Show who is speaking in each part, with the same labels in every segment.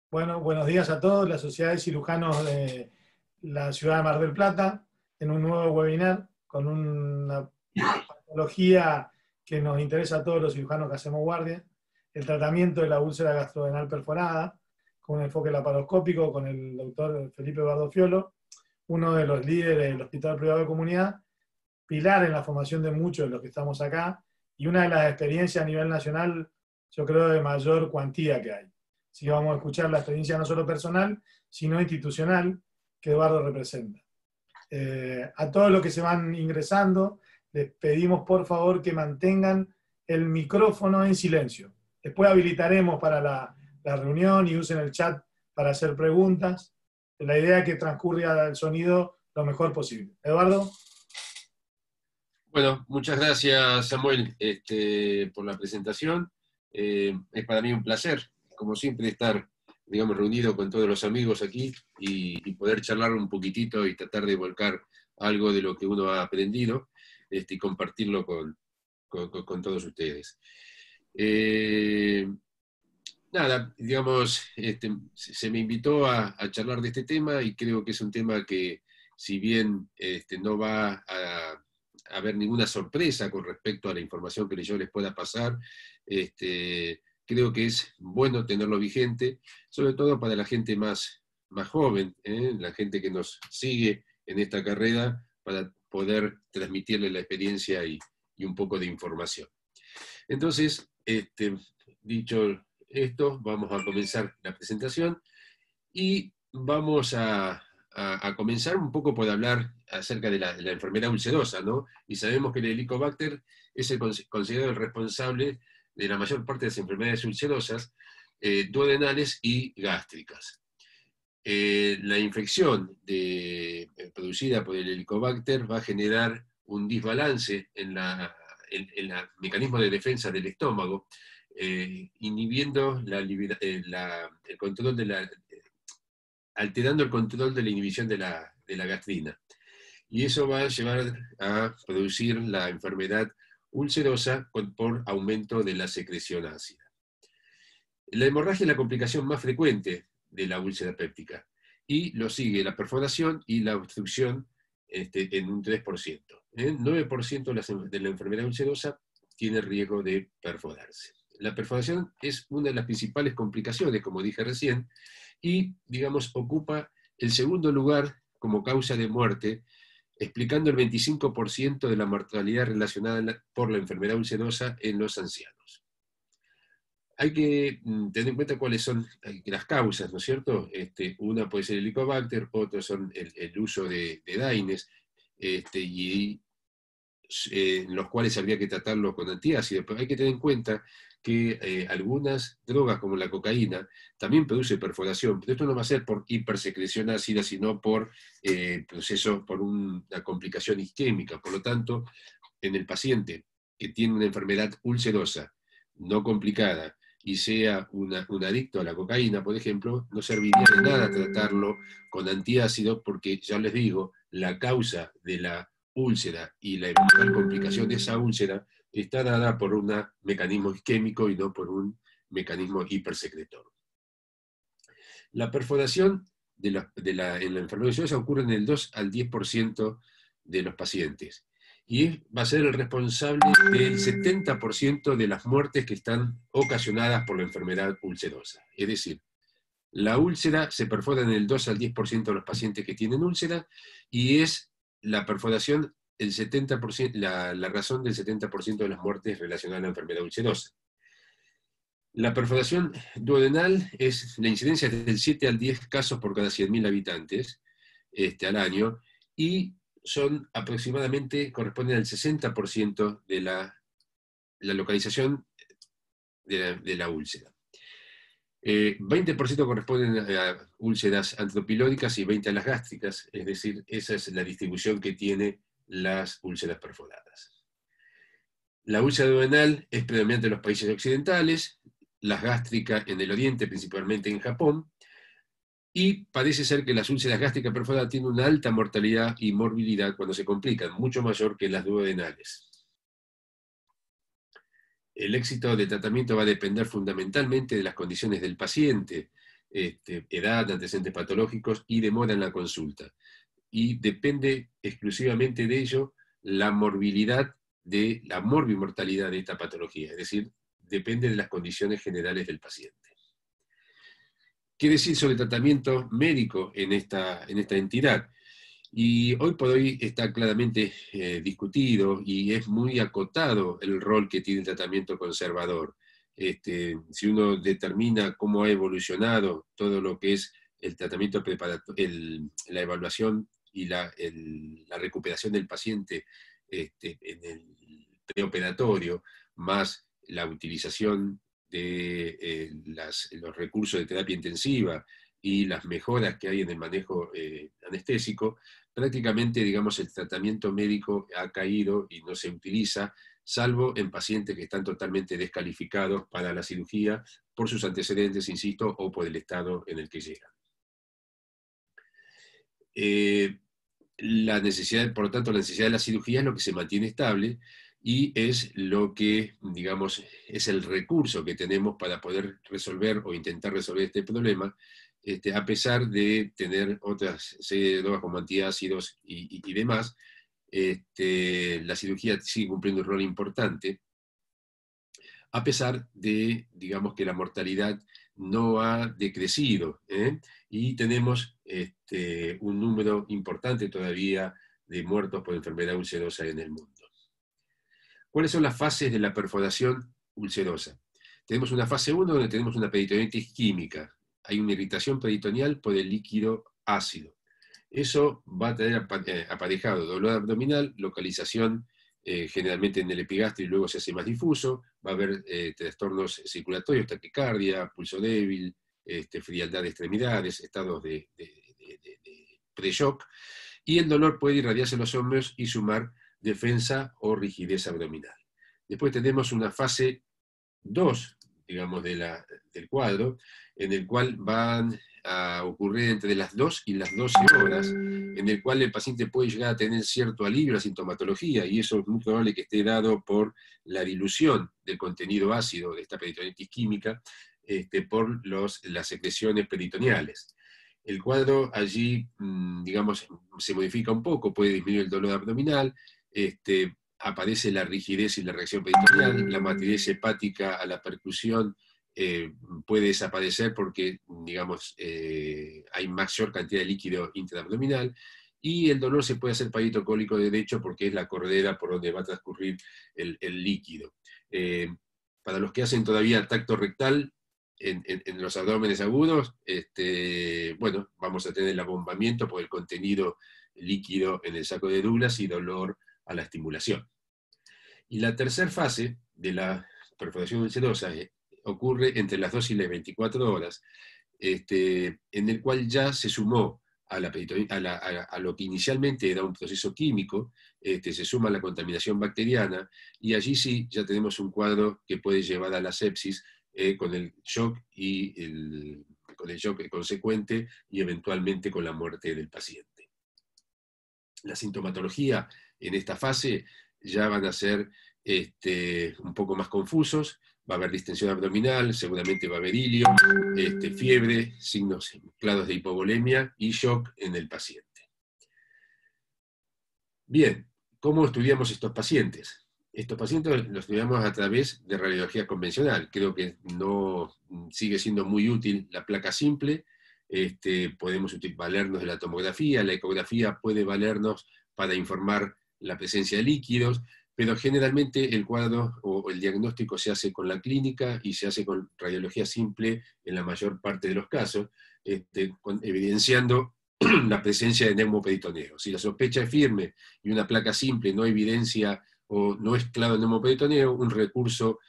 Speaker 1: Bueno, buenos días a todos, la Sociedad de Cirujanos de la ciudad de Mar del Plata, en un nuevo webinar con una patología que nos interesa a todos los cirujanos que hacemos guardia, el tratamiento de la úlcera gastrodenal perforada, con un enfoque laparoscópico con el doctor Felipe Bardofiolo, uno de los líderes del Hospital Privado de Comunidad, pilar en la formación de muchos de los que estamos acá, y una de las experiencias a nivel nacional, yo creo, de mayor cuantía que hay. Si vamos a escuchar la experiencia no solo personal, sino institucional que Eduardo representa. A todos los que se van ingresando, les pedimos por favor que mantengan el micrófono en silencio. Después habilitaremos para la reunión y usen el chat para hacer preguntas. La idea es que transcurra el sonido lo mejor posible. Eduardo.
Speaker 2: Bueno, muchas gracias, Samuel, por la presentación. Es para mí un placer, como siempre, estar, digamos, reunido con todos los amigos aquí y poder charlar un poquitito y tratar de volcar algo de lo que uno ha aprendido y compartirlo con todos ustedes. Nada, digamos, se me invitó a charlar de este tema y creo que es un tema que, si bien no va a haber ninguna sorpresa con respecto a la información que yo les pueda pasar, creo que es bueno tenerlo vigente, sobre todo para la gente más joven, la gente que nos sigue en esta carrera, para poder transmitirle la experiencia y un poco de información. Entonces, dicho esto, vamos a comenzar la presentación y vamos a comenzar un poco por hablar acerca de la enfermedad ulcerosa, ¿no? Y sabemos que el Helicobacter es considerado el responsable de la mayor parte de las enfermedades ulcerosas, duodenales y gástricas. La infección producida por el Helicobacter va a generar un desbalance en el mecanismo de defensa del estómago, inhibiendo el control alterando el control de la inhibición de la gastrina. Y eso va a llevar a producir la enfermedad ulcerosa por aumento de la secreción ácida. La hemorragia es la complicación más frecuente de la úlcera péptica, y lo sigue la perforación y la obstrucción en un 3%. 9% de la enfermedad ulcerosa tiene riesgo de perforarse. La perforación es una de las principales complicaciones, como dije recién, y, digamos, ocupa el segundo lugar como causa de muerte, explicando el 25% de la mortalidad relacionada por la enfermedad ulcerosa en los ancianos. Hay que tener en cuenta cuáles son las causas, ¿no es cierto? Una puede ser el Helicobacter, otros son el uso de daines, y en los cuales habría que tratarlo con antiácidos, pero hay que tener en cuenta que algunas drogas, como la cocaína, también produce perforación, pero esto no va a ser por hipersecreción ácida, sino por por una complicación isquémica. Por lo tanto, en el paciente que tiene una enfermedad ulcerosa no complicada y sea un adicto a la cocaína, por ejemplo, no serviría de nada tratarlo con antiácidos, porque ya les digo, la causa de la úlcera y la eventual complicación de esa úlcera está dada por un mecanismo isquémico y no por un mecanismo hipersecretor. La perforación en la enfermedad ulcerosa ocurre en el 2 al 10% de los pacientes, y va a ser el responsable del 70% de las muertes que están ocasionadas por la enfermedad ulcerosa. Es decir, la úlcera se perfora en el 2 al 10% de los pacientes que tienen úlcera, y es la perforación el 70%, la razón del 70% de las muertes relacionadas a la enfermedad ulcerosa. La perforación duodenal es la incidencia del 7 al 10 casos por cada 100.000 habitantes al año, y son aproximadamente, corresponden al 60% de la localización de la úlcera. 20% corresponden a úlceras antropilódicas y 20% a las gástricas, es decir, esa es la distribución que tiene las úlceras perforadas. La úlcera duodenal es predominante en los países occidentales, las gástricas en el oriente, principalmente en Japón, y parece ser que las úlceras gástricas perforadas tienen una alta mortalidad y morbilidad cuando se complican, mucho mayor que las duodenales. El éxito del tratamiento va a depender fundamentalmente de las condiciones del paciente, edad, antecedentes patológicos y demora en la consulta. Y depende exclusivamente de ello la morbimortalidad de esta patología, es decir, depende de las condiciones generales del paciente. ¿Qué decir sobre el tratamiento médico en esta entidad? Y hoy por hoy está claramente discutido y es muy acotado el rol que tiene el tratamiento conservador. Si uno determina cómo ha evolucionado todo lo que es el tratamiento preparatorio, la evaluación y la recuperación del paciente en el preoperatorio, más la utilización de los recursos de terapia intensiva y las mejoras que hay en el manejo anestésico, prácticamente, digamos, el tratamiento médico ha caído y no se utiliza, salvo en pacientes que están totalmente descalificados para la cirugía por sus antecedentes, insisto, o por el estado en el que llegan. La necesidad, por lo tanto, la necesidad de la cirugía es lo que se mantiene estable y es lo que, digamos, es el recurso que tenemos para poder resolver o intentar resolver este problema, a pesar de tener otras serie de drogas como antiácidos y demás. La cirugía sigue cumpliendo un rol importante, a pesar de, digamos, que la mortalidad no ha decrecido, y tenemos un número importante todavía de muertos por enfermedad ulcerosa en el mundo. ¿Cuáles son las fases de la perforación ulcerosa? Tenemos una fase 1 donde tenemos una peritonitis química. Hay una irritación peritoneal por el líquido ácido. Eso va a tener aparejado dolor abdominal, localización generalmente en el epigastrio y luego se hace más difuso, va a haber trastornos circulatorios, taquicardia, pulso débil, frialdad de extremidades, estados de pre-shock, y el dolor puede irradiarse en los hombros y sumar defensa o rigidez abdominal. Después tenemos una fase 2, digamos, del cuadro, en el cual van a ocurrir entre las 2 y las 12 horas, en el cual el paciente puede llegar a tener cierto alivio a la sintomatología, y eso es muy probable que esté dado por la dilución del contenido ácido de esta peritonitis química por las secreciones peritoneales. El cuadro allí, digamos, se modifica un poco, puede disminuir el dolor abdominal, aparece la rigidez y la reacción peritoneal, la matidez hepática a la percusión puede desaparecer porque, digamos, hay mayor cantidad de líquido intraabdominal, y el dolor se puede hacer palito cólico derecho porque es la corredera por donde va a transcurrir el líquido. Para los que hacen todavía tacto rectal en los abdómenes agudos, bueno, vamos a tener el abombamiento por el contenido líquido en el saco de Douglas y dolor a la estimulación. Y la tercera fase de la perforación ulcerosa ocurre entre las 2 y las 24 horas, en el cual ya se sumó a lo que inicialmente era un proceso químico, se suma la contaminación bacteriana, y allí sí ya tenemos un cuadro que puede llevar a la sepsis con el shock consecuente y eventualmente con la muerte del paciente. La sintomatología en esta fase ya van a ser un poco más confusos, va a haber distensión abdominal, seguramente va a haber hilio, fiebre, signos claros de hipovolemia y shock en el paciente. Bien, ¿cómo estudiamos estos pacientes? Estos pacientes los estudiamos a través de radiología convencional. Creo que no sigue siendo muy útil la placa simple. Podemos valernos de la tomografía, la ecografía puede valernos para informar la presencia de líquidos, pero generalmente el cuadro o el diagnóstico se hace con la clínica y se hace con radiología simple en la mayor parte de los casos, evidenciando la presencia de neumoperitoneo. Si la sospecha es firme y una placa simple no evidencia o no es claro el neumoperitoneo, un recurso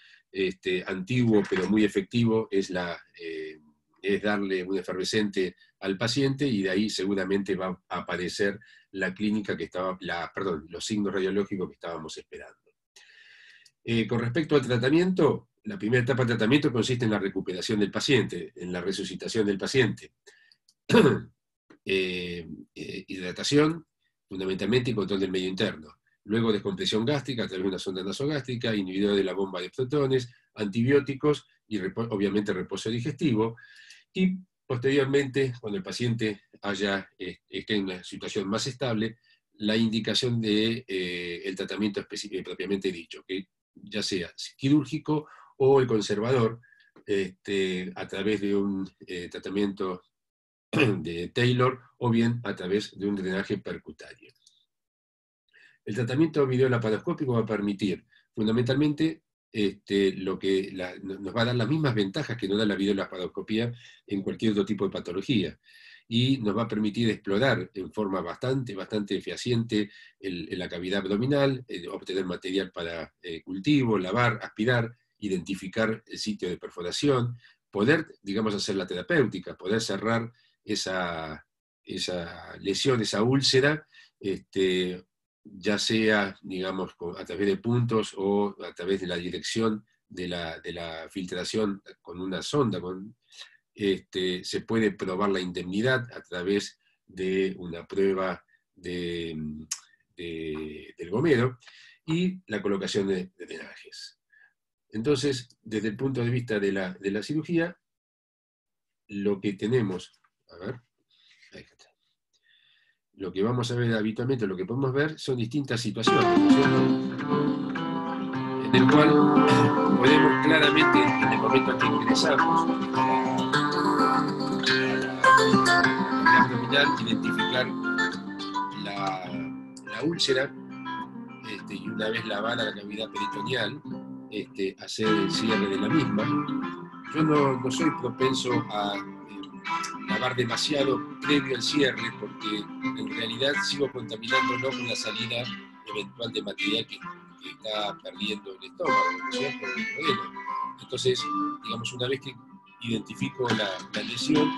Speaker 2: antiguo pero muy efectivo es darle un efervescente al paciente, y de ahí seguramente va a aparecer la clínica que los signos radiológicos que estábamos esperando. Con respecto al tratamiento, la primera etapa del tratamiento consiste en la recuperación del paciente, en la resucitación del paciente. Hidratación, fundamentalmente, y control del medio interno. Luego descompresión gástrica a través de una sonda nasogástrica, inhibidor de la bomba de protones, antibióticos y obviamente reposo digestivo. Y posteriormente, cuando el paciente esté en una situación más estable, la indicación de el tratamiento propiamente dicho, que ya sea quirúrgico o el conservador, a través de un tratamiento de Taylor o bien a través de un drenaje percutáneo. El tratamiento videolaparoscópico va a permitir fundamentalmente lo que nos va a dar las mismas ventajas que nos da la videolaparoscopía en cualquier otro tipo de patología, y nos va a permitir explorar en forma bastante fehaciente la cavidad abdominal, obtener material para cultivo, lavar, aspirar, identificar el sitio de perforación, poder, digamos, hacer la terapéutica, poder cerrar esa lesión, esa úlcera, ya sea, digamos, a través de puntos o a través de la dirección de la filtración con una sonda. Se puede probar la indemnidad a través de una prueba del gomero y la colocación de drenajes. Entonces, desde el punto de vista de la cirugía, lo que tenemos, a ver, ahí está. Lo que vamos a ver habitualmente, lo que podemos ver, son distintas situaciones, ¿no es cierto? En el cual podemos claramente, en el momento en que ingresamos a la abdominal, identificar la úlcera, y una vez lavada la cavidad peritoneal, hacer el cierre de la misma. Yo no soy propenso a lavar demasiado previo al cierre, porque en realidad sigo contaminándolo con la salida eventual de material que está perdiendo el estómago, ¿no es cierto? El duodeno. Entonces, digamos, una vez que identifico la lesión,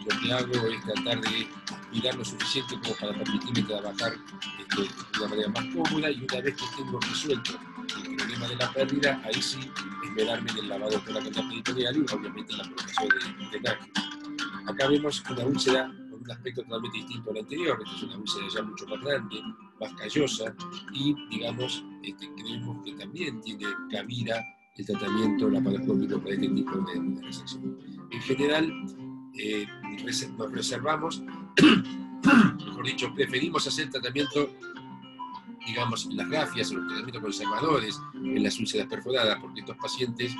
Speaker 2: lo que hago es tratar de aspirar lo suficiente como para permitirme trabajar de una manera más cómoda, y una vez que tengo resuelto el problema de la pérdida, ahí sí esperarme en el lavado con la cavidad peritoneal y obviamente en la colocación de drenaje. Acá vemos una úlcera con un aspecto totalmente distinto al anterior. Esta es una úlcera ya mucho más grande, más callosa, y digamos, creemos que también tiene cabida el tratamiento laparoscópico para este tipo de resección. En general, nos reservamos, mejor dicho, preferimos hacer tratamiento, digamos, en las grafias, en los tratamientos conservadores, en las úlceras perforadas, porque estos pacientes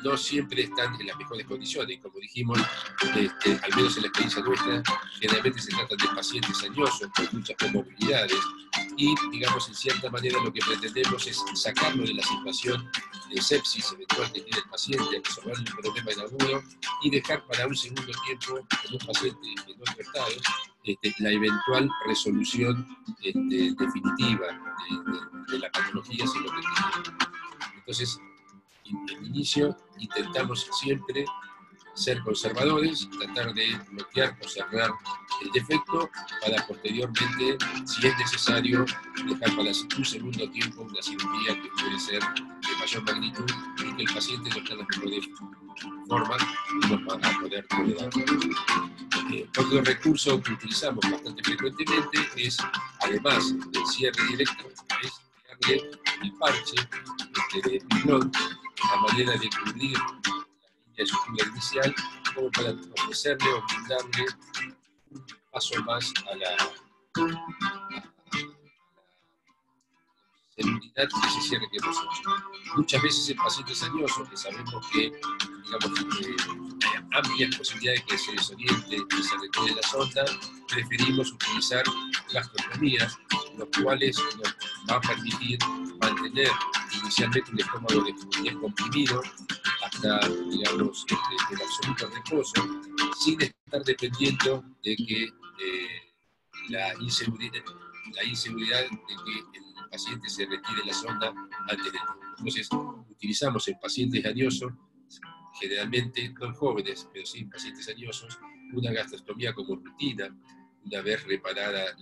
Speaker 2: no siempre están en las mejores condiciones. Y como dijimos, al menos en la experiencia nuestra, generalmente se tratan de pacientes añosos, con muchas comorbilidades, y, digamos, en cierta manera lo que pretendemos es sacarlo de la situación de sepsis eventual que tiene el paciente, resolver el problema en agudo, y dejar para un segundo tiempo en un paciente en otro estado la eventual resolución definitiva de la patología, si lo requiere. Entonces, en inicio intentamos siempre ser conservadores, tratar de bloquear o cerrar el defecto para posteriormente, si es necesario, dejar para un segundo tiempo una cirugía que puede ser de mayor magnitud y que el paciente no está en las mejores formas y nos va a poder tolerar. Otro recurso que utilizamos bastante frecuentemente es, además del cierre directo, es darle el parche de pilón a manera de cubrir la sutura inicial, como para ofrecerle o brindarle un paso más a la seguridad de ese cierre que hemos hecho. Muchas veces en pacientes añosos, que sabemos que, digamos, hay amplias posibilidades de que se desoriente, que se retire la sonda, preferimos utilizar gastrostomías, los cuales nos va a permitir mantener inicialmente un estómago descomprimido hasta, digamos, el absoluto reposo, sin estar dependiendo de que la inseguridad de que el paciente se retire la sonda antes de tiempo. Entonces, utilizamos en pacientes añosos, generalmente no jóvenes, pero sí en pacientes añosos, una gastrostomía como rutina, una vez reparada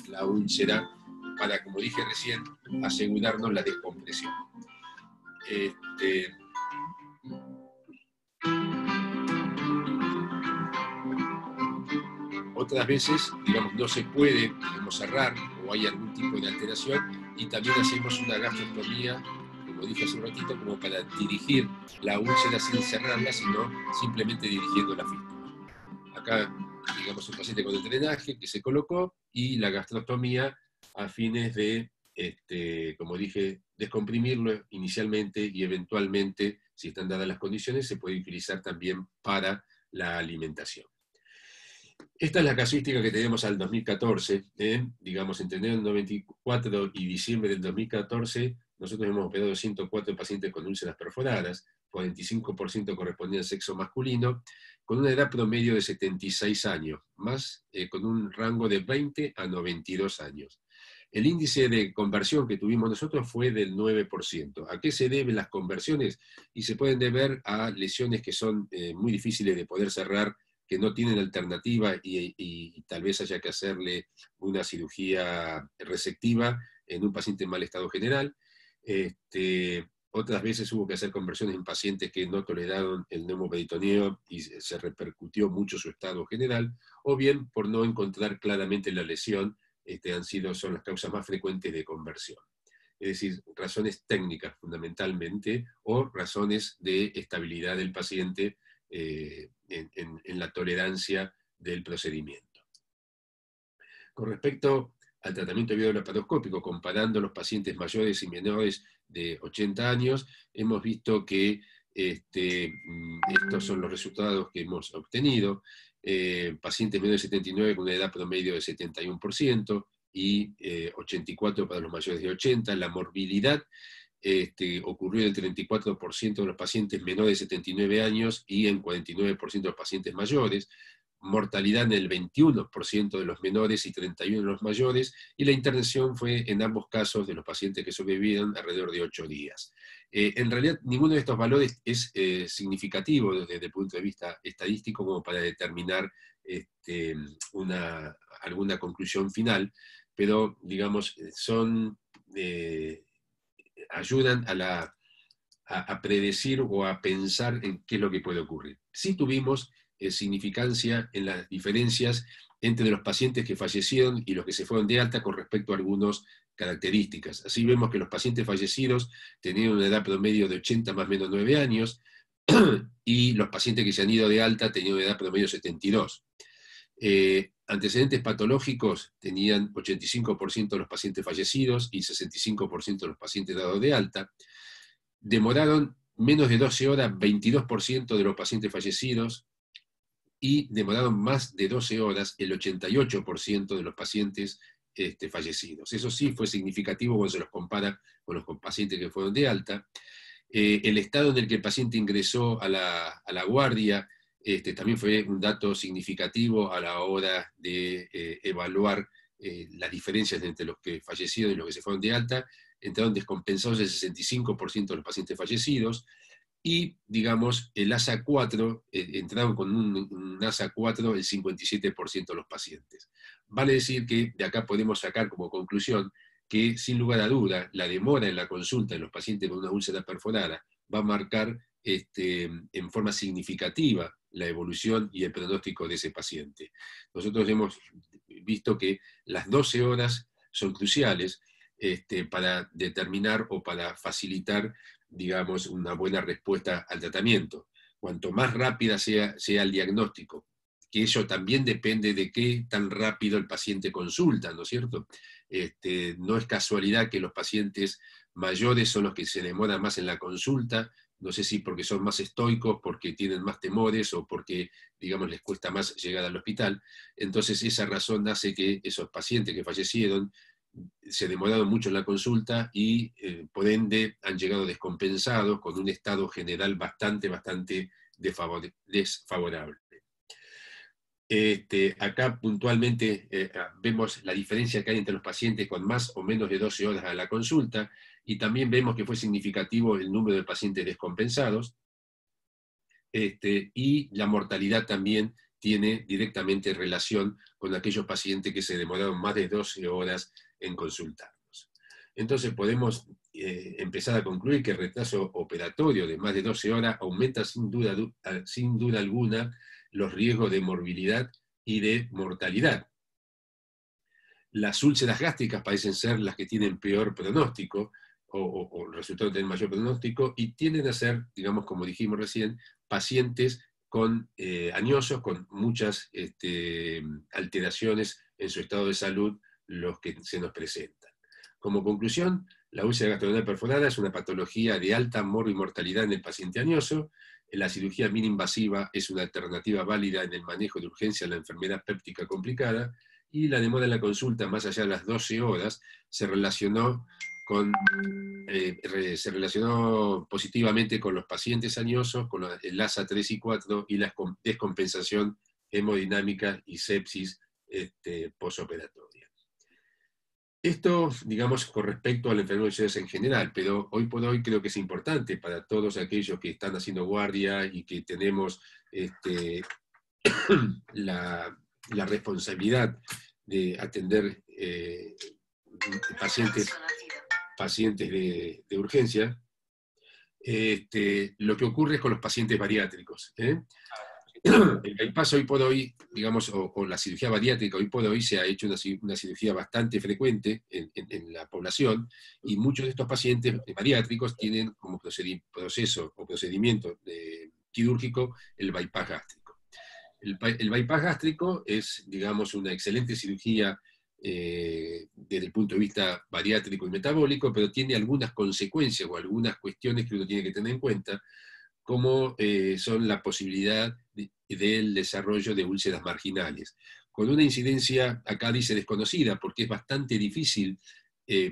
Speaker 2: la úlcera, para, como dije recién, asegurarnos la descompresión. Otras veces, digamos, no se puede, digamos, cerrar o hay algún tipo de alteración, y también hacemos una gastrostomía, como como dije hace un ratito, como para dirigir la úlcera sin cerrarla, sino simplemente dirigiendo la fístula. Acá, digamos, un paciente con el drenaje que se colocó y la gastrostomía a fines de, como dije, descomprimirlo inicialmente y eventualmente, si están dadas las condiciones, se puede utilizar también para la alimentación. Esta es la casuística que tenemos al 2014, digamos, entre enero del 94 y diciembre del 2014, nosotros hemos operado 104 pacientes con úlceras perforadas, 45% correspondían al sexo masculino, con una edad promedio de 76 años, más con un rango de 20 a 92 años. El índice de conversión que tuvimos nosotros fue del 9%. ¿A qué se deben las conversiones? Y se pueden deber a lesiones que son muy difíciles de poder cerrar, que no tienen alternativa y tal vez haya que hacerle una cirugía resectiva en un paciente en mal estado general. Otras veces hubo que hacer conversiones en pacientes que no toleraron el neumoperitoneo y se repercutió mucho su estado general, o bien por no encontrar claramente la lesión, son las causas más frecuentes de conversión. Es decir, razones técnicas fundamentalmente, o razones de estabilidad del paciente en la tolerancia del procedimiento. Con respecto al tratamiento videolaparoscópico, comparando los pacientes mayores y menores de 80 años, hemos visto que estos son los resultados que hemos obtenido. Pacientes menores de 79 con una edad promedio de 71% y 84% para los mayores de 80. La morbilidad ocurrió en el 34% de los pacientes menores de 79 años y en 49% de los pacientes mayores, mortalidad en el 21% de los menores y 31% de los mayores, y la intervención fue en ambos casos de los pacientes que sobrevivieron alrededor de 8 días. En realidad, ninguno de estos valores es significativo desde el punto de vista estadístico como para determinar alguna conclusión final, pero, digamos, ayudan a predecir o a pensar en qué es lo que puede ocurrir. Sí tuvimos significancia en las diferencias entre los pacientes que fallecieron y los que se fueron de alta con respecto a algunas características. Así vemos que los pacientes fallecidos tenían una edad promedio de 80 más o menos 9 años, y los pacientes que se han ido de alta tenían una edad promedio de 72. Antecedentes patológicos tenían 85% de los pacientes fallecidos y 65% de los pacientes dados de alta. Demoraron menos de 12 horas 22% de los pacientes fallecidos y demoraron más de 12 horas el 88% de los pacientes fallecidos. Eso sí fue significativo cuando se los compara con los pacientes que fueron de alta. El estado en el que el paciente ingresó a la guardia también fue un dato significativo a la hora de evaluar las diferencias entre los que fallecieron y los que se fueron de alta. Entraron descompensados el 65% de los pacientes fallecidos, y, digamos, el ASA 4, entraron con un ASA 4 el 57% de los pacientes. Vale decir que de acá podemos sacar como conclusión que, sin lugar a duda, la demora en la consulta en los pacientes con una úlcera perforada va a marcar en forma significativa la evolución y el pronóstico de ese paciente. Nosotros hemos visto que las 12 horas son cruciales para determinar o para facilitar, digamos, una buena respuesta al tratamiento. Cuanto más rápida sea el diagnóstico, que eso también depende de qué tan rápido el paciente consulta, ¿no es cierto? No es casualidad que los pacientes mayores son los que se demoran más en la consulta, no sé si porque son más estoicos, porque tienen más temores o porque, digamos, les cuesta más llegar al hospital. Entonces esa razón hace que esos pacientes que fallecieron se demoraron mucho en la consulta y por ende han llegado descompensados con un estado general bastante desfavorable. Acá puntualmente vemos la diferencia que hay entre los pacientes con más o menos de 12 horas a la consulta, y también vemos que fue significativo el número de pacientes descompensados, y la mortalidad también tiene directamente relación con aquellos pacientes que se demoraron más de 12 horas en consultarnos. Entonces podemos empezar a concluir que el retraso operatorio de más de 12 horas aumenta sin duda alguna los riesgos de morbilidad y de mortalidad. Las úlceras gástricas parecen ser las que tienen peor pronóstico. o resultaron tener mayor pronóstico, y tienden a ser, digamos, como dijimos recién, pacientes añosos, con muchas alteraciones en su estado de salud, los que se nos presentan. Como conclusión, la úlcera gastrodenal perforada es una patología de alta morbi-mortalidad en el paciente añoso. La cirugía mini-invasiva es una alternativa válida en el manejo de urgencia de la enfermedad péptica complicada, y la demora en la consulta, más allá de las 12 horas, se relacionó positivamente con los pacientes añosos, con el ASA 3 y 4 y la descompensación hemodinámica y sepsis posoperatoria. Esto, digamos, con respecto a la enfermedad de úlceras en general, pero hoy por hoy creo que es importante para todos aquellos que están haciendo guardia y que tenemos la responsabilidad de atender pacientes de urgencia, lo que ocurre es con los pacientes bariátricos. El bypass hoy por hoy, digamos, o la cirugía bariátrica hoy por hoy se ha hecho una cirugía bastante frecuente en la población, y muchos de estos pacientes bariátricos tienen como proceso o procedimiento quirúrgico el bypass gástrico. El bypass gástrico es, digamos, una excelente cirugía desde el punto de vista bariátrico y metabólico, pero tiene algunas consecuencias o algunas cuestiones que uno tiene que tener en cuenta, como son la posibilidad del desarrollo de úlceras marginales, con una incidencia, acá dice desconocida, porque es bastante difícil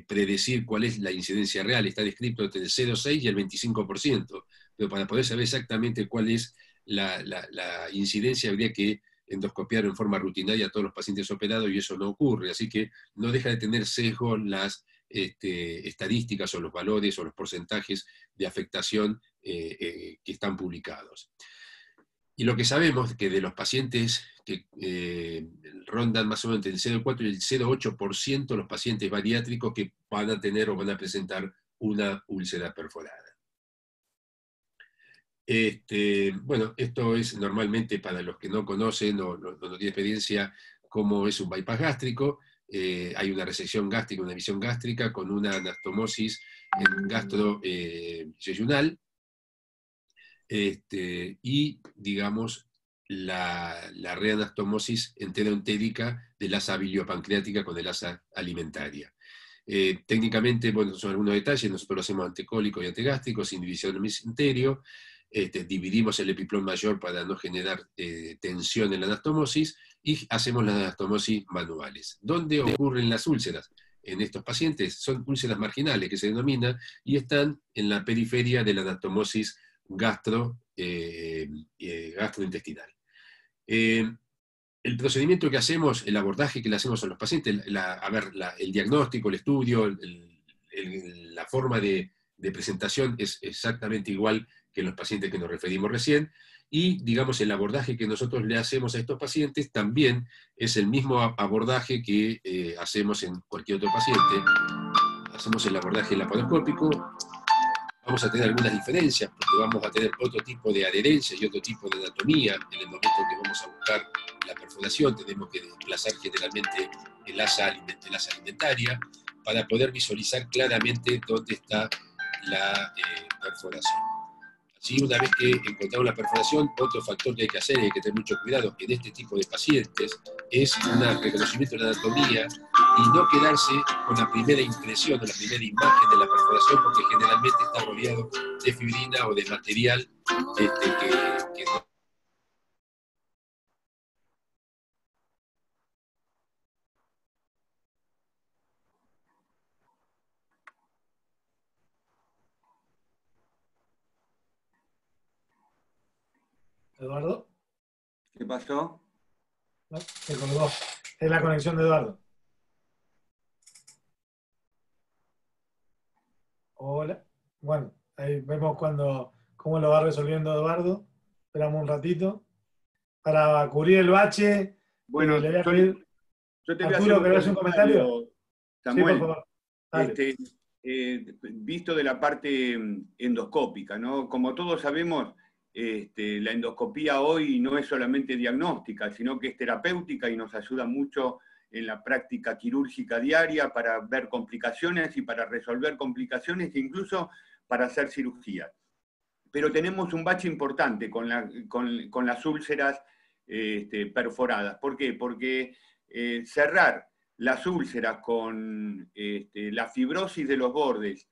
Speaker 2: predecir cuál es la incidencia real. Está descrito entre el 0,6 y el 25%, pero para poder saber exactamente cuál es la incidencia habría que endoscopiar en forma rutinaria a todos los pacientes operados, y eso no ocurre, así que no deja de tener sesgo las estadísticas o los valores o los porcentajes de afectación que están publicados. Y lo que sabemos es que de los pacientes que rondan más o menos entre el 0,4 y el 0,8% los pacientes bariátricos que van a tener o van a presentar una úlcera perforada. Bueno, esto es normalmente para los que no conocen o no tienen experiencia cómo es un bypass gástrico. Hay una resección gástrica, una visión gástrica con una anastomosis gastroyeyunal, y, digamos, la reanastomosis enteroentérica del asa biliopancreática con el asa alimentaria. Técnicamente, bueno, son algunos detalles. Nosotros lo hacemos anticólico y antigástrico, sin división del mesenterio. Dividimos el epiplón mayor para no generar tensión en la anastomosis, y hacemos las anastomosis manuales. ¿Dónde ocurren las úlceras? En estos pacientes son úlceras marginales, que se denomina, y están en la periferia de la anastomosis gastrointestinal. El procedimiento que hacemos, el abordaje que le hacemos a los pacientes, el diagnóstico, el estudio, la forma de presentación es exactamente igual que en los pacientes que nos referimos recién, y, digamos, el abordaje que nosotros le hacemos a estos pacientes también es el mismo abordaje que hacemos en cualquier otro paciente. Hacemos el abordaje laparoscópico. Vamos a tener algunas diferencias, porque vamos a tener otro tipo de adherencia y otro tipo de anatomía. En el momento que vamos a buscar la perforación, tenemos que desplazar generalmente el asa alimentaria para poder visualizar claramente dónde está la perforación. Así, una vez que encontramos la perforación, otro factor que hay que hacer y hay que tener mucho cuidado en este tipo de pacientes es un reconocimiento de la anatomía, y no quedarse con la primera impresión o la primera imagen de la perforación, porque generalmente está rodeado de fibrina o de material que no.
Speaker 1: ¿Eduardo?
Speaker 3: ¿Qué pasó?
Speaker 1: No, se colgó. Es la conexión de Eduardo. Hola. Bueno, ahí vemos cómo lo va resolviendo Eduardo. Esperamos un ratito. Para cubrir el bache,
Speaker 3: Bueno,
Speaker 1: le voy a pedir.
Speaker 3: yo te voy a
Speaker 1: Arturo,
Speaker 3: hacer
Speaker 1: ¿querés un comentario?
Speaker 3: Samuel.
Speaker 1: Sí, por favor. Dale.
Speaker 3: Visto de la parte endoscópica, ¿no? Como todos sabemos, la endoscopía hoy no es solamente diagnóstica, sino que es terapéutica y nos ayuda mucho en la práctica quirúrgica diaria para ver complicaciones y para resolver complicaciones, e incluso para hacer cirugía. Pero tenemos un bache importante con las úlceras perforadas. ¿Por qué? Porque cerrar las úlceras con la fibrosis de los bordes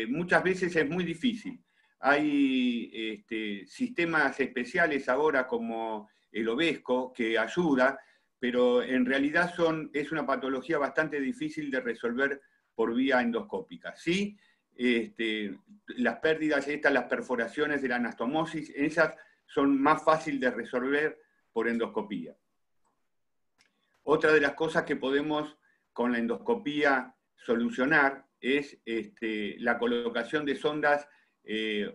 Speaker 3: muchas veces es muy difícil. Hay sistemas especiales ahora como el Ovesco que ayuda, pero en realidad es una patología bastante difícil de resolver por vía endoscópica. Sí, las pérdidas las perforaciones de la anastomosis, esas son más fáciles de resolver por endoscopía. Otra de las cosas que podemos con la endoscopía solucionar es la colocación de sondas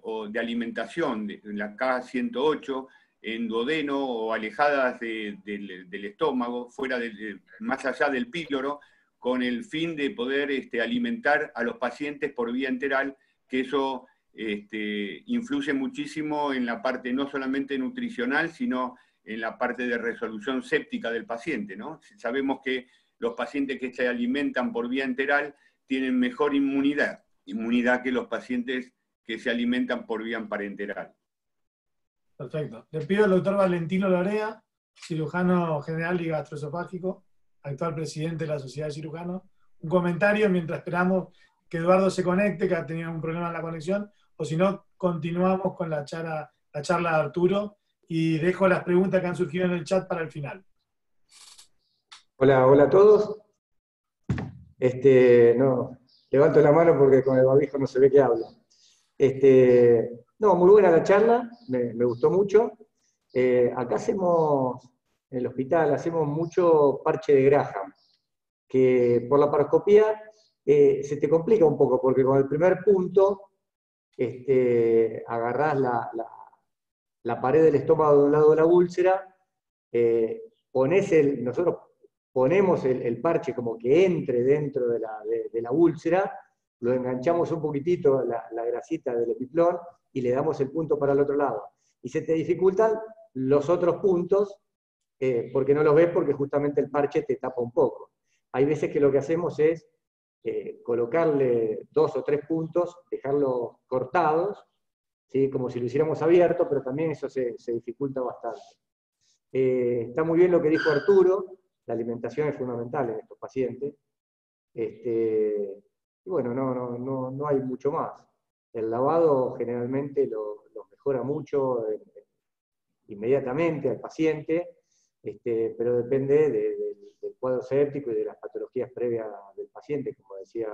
Speaker 3: o de alimentación, la K108, en duodeno o alejadas del estómago, más allá del píloro, con el fin de poder alimentar a los pacientes por vía enteral, que eso influye muchísimo en la parte no solamente nutricional, sino en la parte de resolución séptica del paciente, ¿no? Sabemos que los pacientes que se alimentan por vía enteral tienen mejor inmunidad que los pacientes que se alimentan por vía parenteral.
Speaker 1: Perfecto. Le pido al doctor Valentino Lorea, cirujano general y gastroesofágico, actual presidente de la Sociedad de Cirujanos, un comentario mientras esperamos que Eduardo se conecte, que ha tenido un problema en la conexión, o si no, continuamos con la charla de Arturo, y dejo las preguntas que han surgido en el chat para el final.
Speaker 4: Hola a todos. No, levanto la mano porque con el barbijo no se ve que hablo. No, muy buena la charla, me gustó mucho. Acá en el hospital, hacemos mucho parche de Graham, que por la paroscopía se te complica un poco, porque con el primer punto agarrás la pared del estómago de un lado de la úlcera, nosotros ponemos el parche como que entre dentro de la úlcera, lo enganchamos un poquitito, la grasita del epiplón, y le damos el punto para el otro lado. Y se te dificultan los otros puntos, porque no los ves porque justamente el parche te tapa un poco. Hay veces que lo que hacemos es colocarle 2 o 3 puntos, dejarlos cortados, ¿sí? Como si lo hiciéramos abierto, pero también eso se dificulta bastante. Está muy bien lo que dijo Arturo, la alimentación es fundamental en estos pacientes. Y bueno, no hay mucho más. El lavado generalmente lo mejora mucho inmediatamente al paciente, pero depende del cuadro séptico y de las patologías previas del paciente, como decía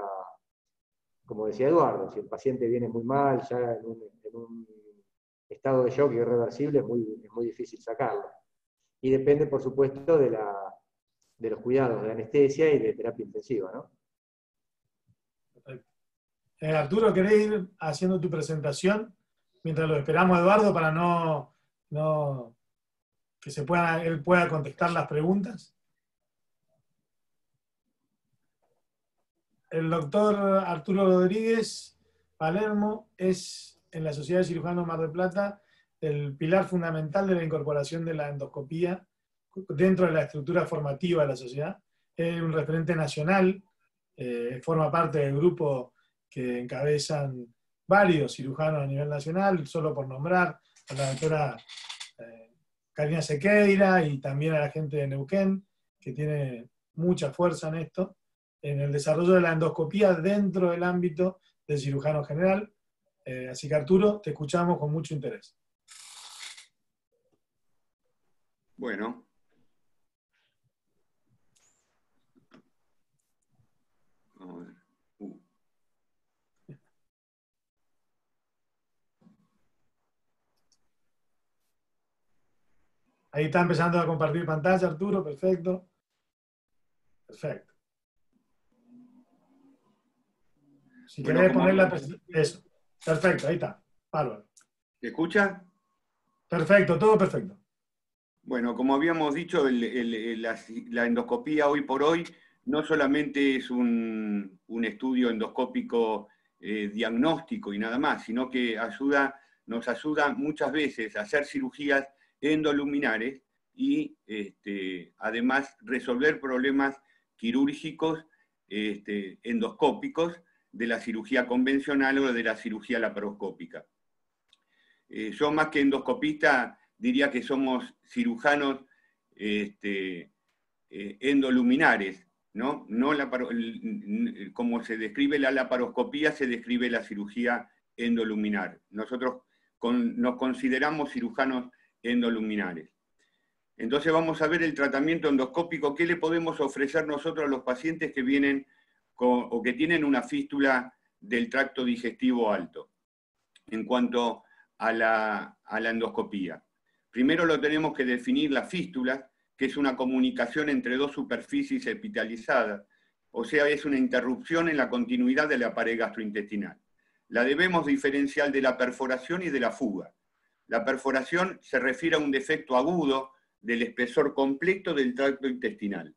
Speaker 4: Eduardo. Si el paciente viene muy mal, ya en un estado de shock irreversible, es muy difícil sacarlo. Y depende, por supuesto, de los cuidados de anestesia y de terapia intensiva, ¿no?
Speaker 1: Arturo, ¿querés ir haciendo tu presentación mientras lo esperamos a Eduardo para que él pueda contestar las preguntas? El doctor Arturo Rodríguez Palermo es, en la Sociedad de Cirujanos Mar del Plata, el pilar fundamental de la incorporación de la endoscopía dentro de la estructura formativa de la sociedad. Es un referente nacional, forma parte del grupo que encabezan varios cirujanos a nivel nacional, solo por nombrar a la doctora Karina Sequeira y también a la gente de Neuquén, que tiene mucha fuerza en esto, en el desarrollo de la endoscopía dentro del ámbito del cirujano general. Así que Arturo, te escuchamos con mucho interés.
Speaker 3: Bueno. Vamos a ver.
Speaker 1: Ahí está empezando a compartir pantalla, Arturo, perfecto. Perfecto. Si querés poner la presentación. Eso. Perfecto, ahí está. Bárbaro.
Speaker 3: ¿Se escucha?
Speaker 1: Perfecto, todo perfecto.
Speaker 3: Bueno, como habíamos dicho, la endoscopía hoy por hoy no solamente es un estudio endoscópico diagnóstico y nada más, sino que nos ayuda muchas veces a hacer cirugías endoluminares y además resolver problemas quirúrgicos endoscópicos de la cirugía convencional o de la cirugía laparoscópica. Yo más que endoscopista diría que somos cirujanos endoluminares, ¿no? Como se describe la laparoscopía, se describe la cirugía endoluminar. Nosotros nos consideramos cirujanos endoluminares. Entonces vamos a ver el tratamiento endoscópico, qué le podemos ofrecer nosotros a los pacientes que vienen o que tienen una fístula del tracto digestivo alto, en cuanto a la endoscopía. Primero lo tenemos que definir la fístula, que es una comunicación entre dos superficies epitelializadas, o sea, es una interrupción en la continuidad de la pared gastrointestinal. La debemos diferenciar de la perforación y de la fuga. La perforación se refiere a un defecto agudo del espesor completo del tracto intestinal,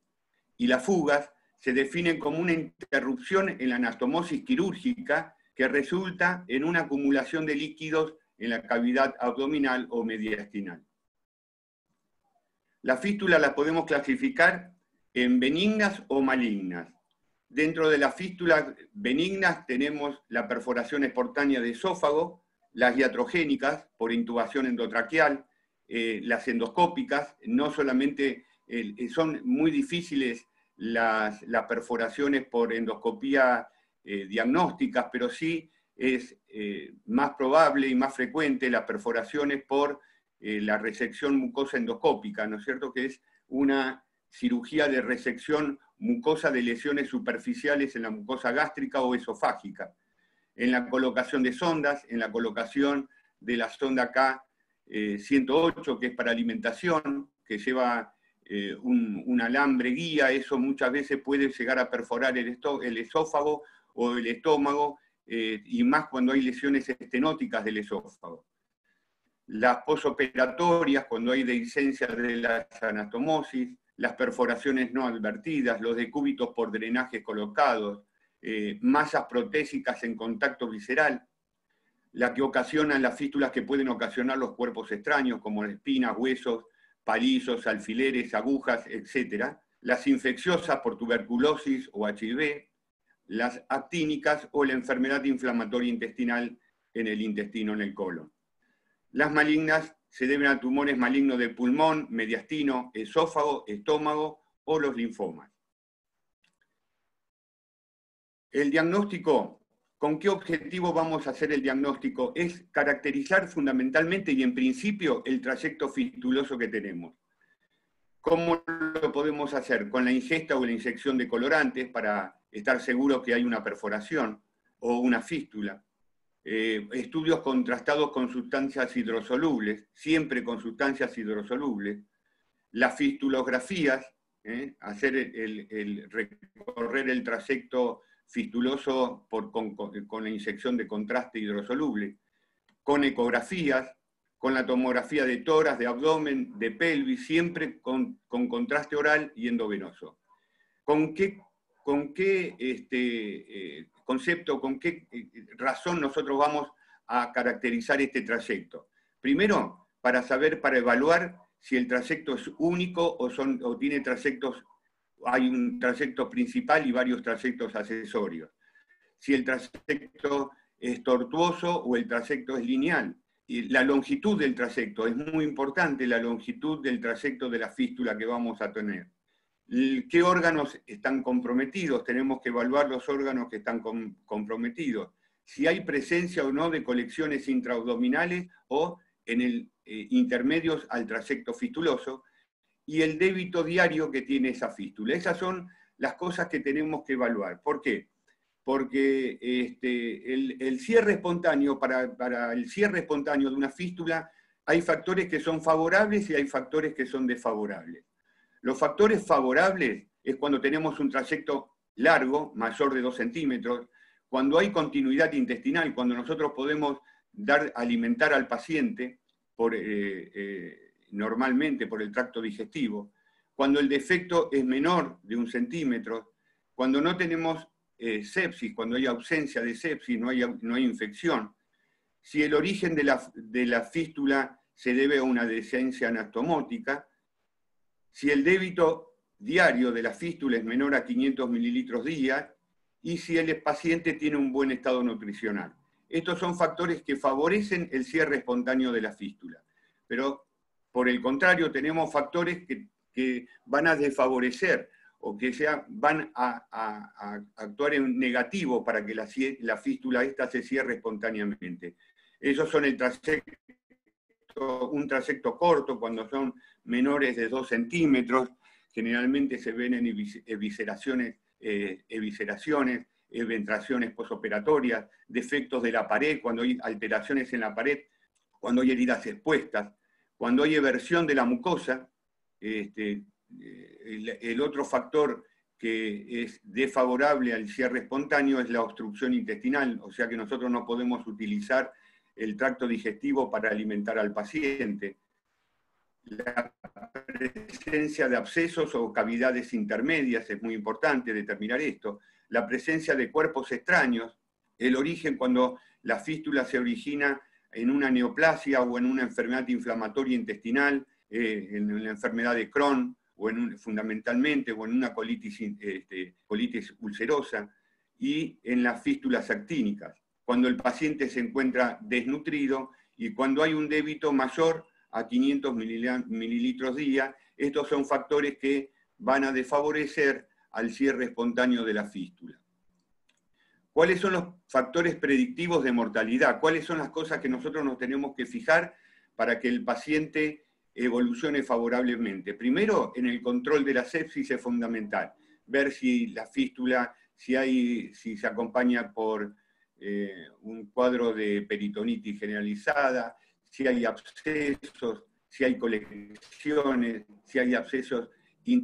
Speaker 3: y las fugas se definen como una interrupción en la anastomosis quirúrgica que resulta en una acumulación de líquidos en la cavidad abdominal o mediastinal. Las fístulas las podemos clasificar en benignas o malignas. Dentro de las fístulas benignas tenemos la perforación espontánea de esófago, las iatrogénicas por intubación endotraqueal, las endoscópicas. No solamente son muy difíciles las perforaciones por endoscopía diagnósticas, pero sí es más probable y más frecuente las perforaciones por la resección mucosa endoscópica, ¿no es cierto?, que es una cirugía de resección mucosa de lesiones superficiales en la mucosa gástrica o esofágica, en la colocación de sondas, en la colocación de la sonda K108, que es para alimentación, que lleva un alambre guía. Eso muchas veces puede llegar a perforar el esófago o el estómago, y más cuando hay lesiones estenóticas del esófago. Las posoperatorias, cuando hay dehiscencia de la anastomosis, las perforaciones no advertidas, los decúbitos por drenajes colocados, masas protésicas en contacto visceral, la que ocasionan las fístulas que pueden ocasionar los cuerpos extraños, como espinas, huesos, palillos, alfileres, agujas, etc. Las infecciosas por tuberculosis o HIV, las actínicas o la enfermedad inflamatoria intestinal en el intestino, en el colon. Las malignas se deben a tumores malignos del pulmón, mediastino, esófago, estómago o los linfomas. El diagnóstico, ¿con qué objetivo vamos a hacer el diagnóstico? Es caracterizar fundamentalmente y en principio el trayecto fistuloso que tenemos. ¿Cómo lo podemos hacer? Con la ingesta o la inyección de colorantes para estar seguro que hay una perforación o una fístula. Estudios contrastados con sustancias hidrosolubles, siempre con sustancias hidrosolubles. Las fistulografías, hacer recorrer el trayecto fistuloso con la inyección de contraste hidrosoluble. Con ecografías, con la tomografía de tórax, de abdomen, de pelvis, siempre con contraste oral y endovenoso. ¿Con qué concepto, con qué razón nosotros vamos a caracterizar este trayecto? Primero, para evaluar si el trayecto es único o tiene trayectos, hay un trayecto principal y varios trayectos accesorios. Si el trayecto es tortuoso o el trayecto es lineal. Y la longitud del trayecto, es muy importante la longitud del trayecto de la fístula que vamos a tener. ¿Qué órganos están comprometidos? Tenemos que evaluar los órganos que están comprometidos. Si hay presencia o no de colecciones intraabdominales o intermedios al trayecto fistuloso, y el débito diario que tiene esa fístula. Esas son las cosas que tenemos que evaluar. ¿Por qué? Porque el cierre espontáneo, para el cierre espontáneo de una fístula, hay factores que son favorables y hay factores que son desfavorables. Los factores favorables es cuando tenemos un trayecto largo, mayor de 2 centímetros, cuando hay continuidad intestinal, cuando nosotros podemos alimentar al paciente normalmente por el tracto digestivo, cuando el defecto es menor de 1 centímetro, cuando no tenemos sepsis, cuando hay ausencia de sepsis, no hay infección, si el origen de la fístula se debe a una dehiscencia anastomótica, si el débito diario de la fístula es menor a 500 mililitros día y si el paciente tiene un buen estado nutricional. Estos son factores que favorecen el cierre espontáneo de la fístula. Pero, por el contrario, tenemos factores que van a desfavorecer o que van a actuar en negativo para que la fístula esta se cierre espontáneamente. Esos son un trayecto corto, cuando son menores de 2 centímetros, generalmente se ven en evisceraciones, eventraciones posoperatorias, defectos de la pared, cuando hay alteraciones en la pared, cuando hay heridas expuestas, cuando hay eversión de la mucosa. El otro factor que es desfavorable al cierre espontáneo es la obstrucción intestinal, o sea que nosotros no podemos utilizar el tracto digestivo para alimentar al paciente. La presencia de abscesos o cavidades intermedias es muy importante determinar esto. La presencia de cuerpos extraños, el origen cuando la fístula se origina en una neoplasia o en una enfermedad inflamatoria intestinal, en la enfermedad de Crohn, o fundamentalmente, o en una colitis ulcerosa, y en las fístulas actínicas, cuando el paciente se encuentra desnutrido y cuando hay un débito mayor a 500 mililitros día. Estos son factores que van a desfavorecer al cierre espontáneo de la fístula. ¿Cuáles son los factores predictivos de mortalidad? ¿Cuáles son las cosas que nosotros nos tenemos que fijar para que el paciente evolucione favorablemente? Primero, en el control de la sepsis es fundamental. Ver si la fístula, si se acompaña por un cuadro de peritonitis generalizada, si hay abscesos, si hay colecciones, si hay abscesos en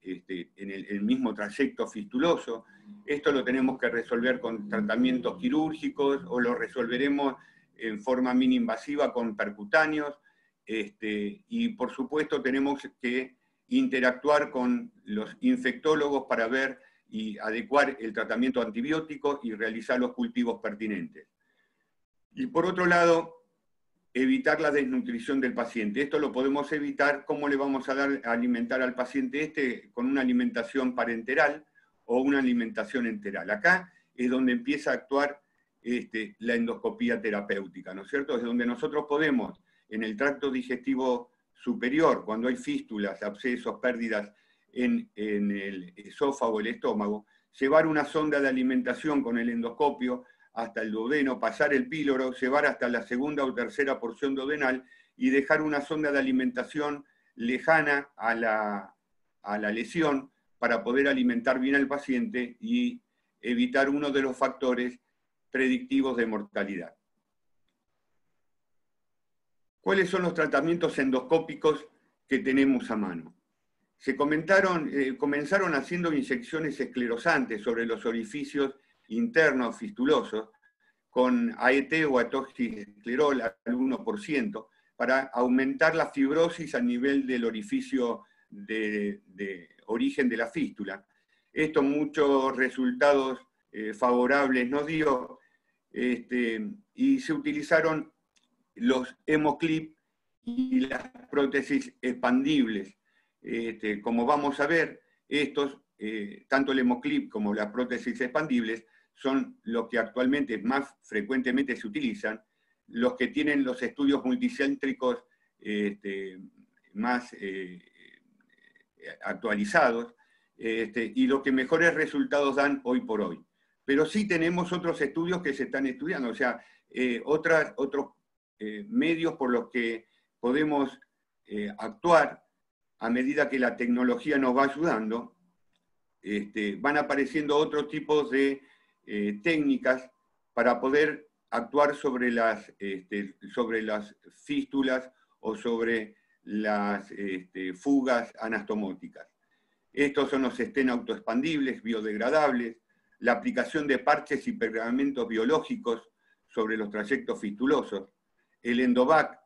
Speaker 3: el mismo trayecto fistuloso. Esto lo tenemos que resolver con tratamientos quirúrgicos o lo resolveremos en forma mini-invasiva con percutáneos. Y por supuesto tenemos que interactuar con los infectólogos para ver y adecuar el tratamiento antibiótico y realizar los cultivos pertinentes. Y por otro lado, evitar la desnutrición del paciente. Esto lo podemos evitar. ¿Cómo le vamos a alimentar al paciente con una alimentación parenteral o una alimentación enteral? Acá es donde empieza a actuar la endoscopía terapéutica, ¿no es cierto? Es donde nosotros podemos, en el tracto digestivo superior, cuando hay fístulas, abscesos, pérdidas en el esófago, el estómago, llevar una sonda de alimentación con el endoscopio hasta el duodeno, pasar el píloro, llevar hasta la segunda o tercera porción duodenal y dejar una sonda de alimentación lejana a la lesión para poder alimentar bien al paciente y evitar uno de los factores predictivos de mortalidad. ¿Cuáles son los tratamientos endoscópicos que tenemos a mano? Comenzaron haciendo inyecciones esclerosantes sobre los orificios internos fistulosos con AET o atoxiclerol al 1% para aumentar la fibrosis a nivel del orificio de origen de la fístula. Esto muchos resultados favorables nos dio y se utilizaron los hemoclip y las prótesis expandibles. Como vamos a ver, estos, tanto el hemoclip como las prótesis expandibles, son los que actualmente más frecuentemente se utilizan, los que tienen los estudios multicéntricos más actualizados, y los que mejores resultados dan hoy por hoy. Pero sí tenemos otros estudios que se están estudiando, o sea, otros medios por los que podemos actuar a medida que la tecnología nos va ayudando. Van apareciendo otros tipos de técnicas para poder actuar sobre las fístulas o sobre las fugas anastomóticas. Estos son los estén autoexpandibles, biodegradables, la aplicación de parches y pegamentos biológicos sobre los trayectos fistulosos, el endovac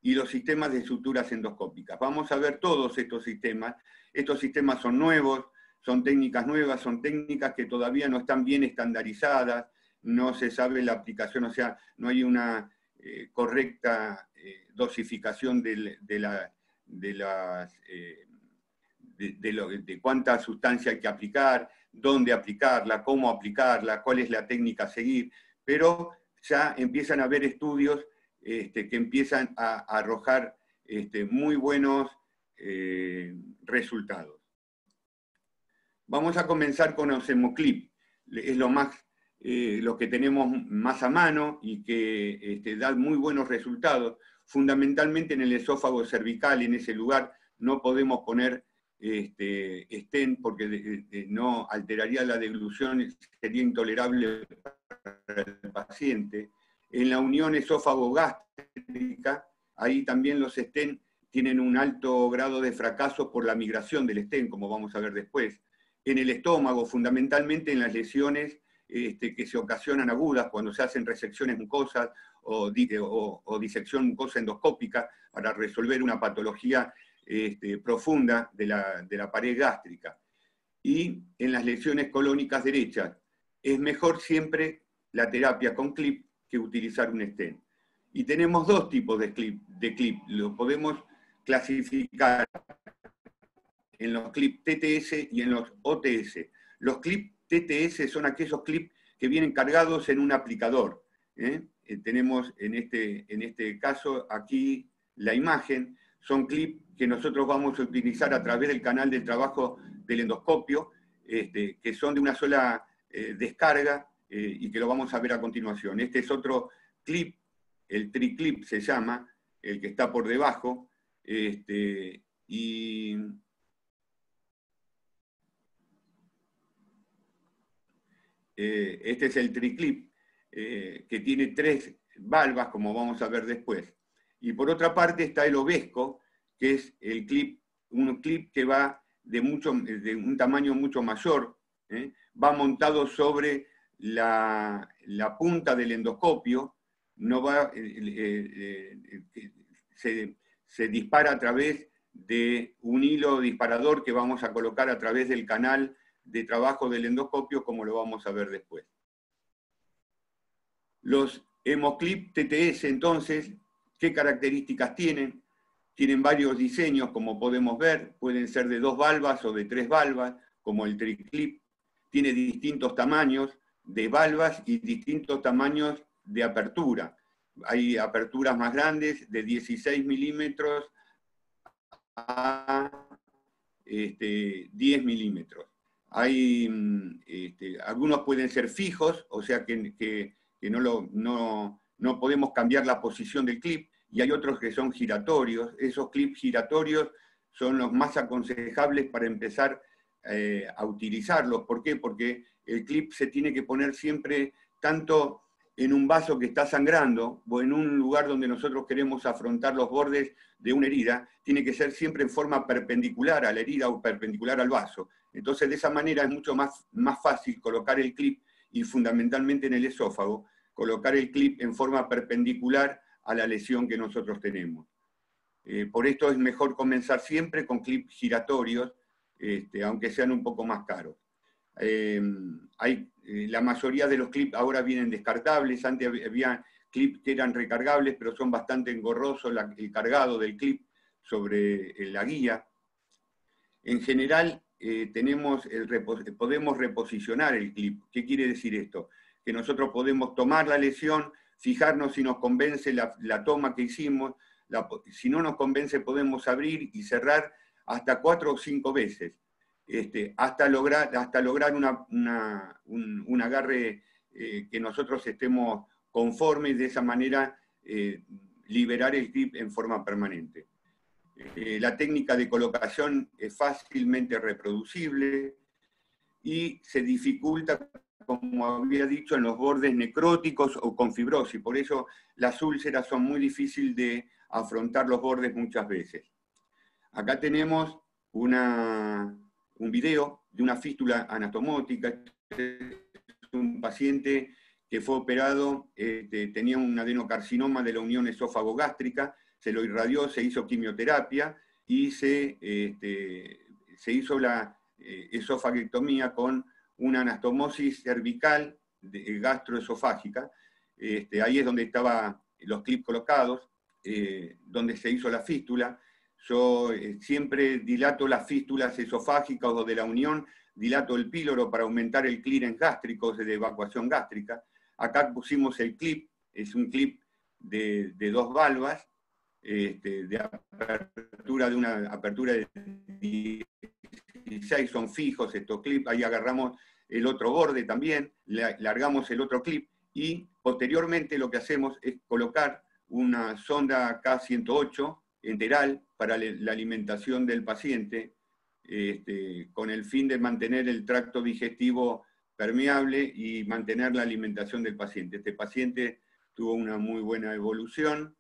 Speaker 3: y los sistemas de suturas endoscópicas. Vamos a ver todos estos sistemas. Estos sistemas son nuevos, son técnicas nuevas, son técnicas que todavía no están bien estandarizadas, no se sabe la aplicación, o sea, no hay una correcta dosificación de las de cuánta sustancia hay que aplicar, dónde aplicarla, cómo aplicarla, cuál es la técnica a seguir, pero ya empiezan a haber estudios que empiezan a arrojar muy buenos resultados. Vamos a comenzar con Osmoclip, es lo que tenemos más a mano y que da muy buenos resultados, fundamentalmente en el esófago cervical. En ese lugar no podemos poner stent porque no alteraría la deglución, sería intolerable para el paciente. En la unión esófago-gástrica, ahí también los stent tienen un alto grado de fracaso por la migración del stent, como vamos a ver después. En el estómago, fundamentalmente en las lesiones que se ocasionan agudas, cuando se hacen resecciones mucosas o disección mucosa endoscópica para resolver una patología profunda de la pared gástrica. Y en las lesiones colónicas derechas, es mejor siempre la terapia con clip que utilizar un stent. Y tenemos dos tipos de clip. Lo podemos clasificar en los clips TTS y en los OTS. Los clips TTS son aquellos clips que vienen cargados en un aplicador. Tenemos en este caso aquí la imagen. Son clips que nosotros vamos a utilizar a través del canal de trabajo del endoscopio, que son de una sola descarga y que lo vamos a ver a continuación. Este es otro clip, el triclip se llama, el que está por debajo, y este es el triclip, que tiene 3 valvas, como vamos a ver después. Y por otra parte está el Ovesco, que es el clip, un clip que va de un tamaño mucho mayor, va montado sobre la punta del endoscopio, no va, se dispara a través de un hilo disparador que vamos a colocar a través del canal de trabajo del endoscopio, como lo vamos a ver después. Los Hemoclip TTS, entonces, ¿qué características tienen? Tienen varios diseños, como podemos ver, pueden ser de 2 valvas o de 3 valvas, como el triclip. Tiene distintos tamaños de valvas y distintos tamaños de apertura. Hay aperturas más grandes, de 16 milímetros a 10 milímetros. Hay, algunos pueden ser fijos, o sea que no podemos cambiar la posición del clip, y hay otros que son giratorios. Esos clips giratorios son los más aconsejables para empezar a utilizarlos. ¿Por qué? Porque el clip se tiene que poner siempre tanto en un vaso que está sangrando o en un lugar donde nosotros queremos afrontar los bordes de una herida, tiene que ser siempre en forma perpendicular a la herida o perpendicular al vaso. Entonces, de esa manera es mucho más fácil colocar el clip, y fundamentalmente en el esófago, colocar el clip en forma perpendicular a la lesión que nosotros tenemos. Por esto es mejor comenzar siempre con clips giratorios, aunque sean un poco más caros. La mayoría de los clips ahora vienen descartables. Antes había clips que eran recargables, pero son bastante engorrosos el cargado del clip sobre la guía. En general, podemos reposicionar el clip. ¿Qué quiere decir esto? Que nosotros podemos tomar la lesión, fijarnos si nos convence la toma que hicimos. Si no nos convence, podemos abrir y cerrar hasta 4 o 5 veces. Hasta lograr un agarre que nosotros estemos conformes, de esa manera liberar el clip en forma permanente. La técnica de colocación es fácilmente reproducible y se dificulta, como había dicho, en los bordes necróticos o con fibrosis. Por eso las úlceras son muy difíciles de afrontar los bordes muchas veces. Acá tenemos un video de una fístula anatomótica. Es un paciente que fue operado, tenía un adenocarcinoma de la unión esófago-gástrica, se lo irradió, se hizo quimioterapia y se hizo la esofaguectomía con una anastomosis cervical gastroesofágica. Ahí es donde estaban los clips colocados, donde se hizo la fístula. Yo siempre dilato las fístulas esofágicas o de la unión, dilato el píloro para aumentar el clearance gástrico, de evacuación gástrica. Acá pusimos el clip, es un clip de 2 valvas, de apertura de una apertura de 16, son fijos estos clips, ahí agarramos el otro borde también, largamos el otro clip, y posteriormente lo que hacemos es colocar una sonda K108 enteral para la alimentación del paciente, con el fin de mantener el tracto digestivo permeable y mantener la alimentación del paciente. Este paciente tuvo una muy buena evolución.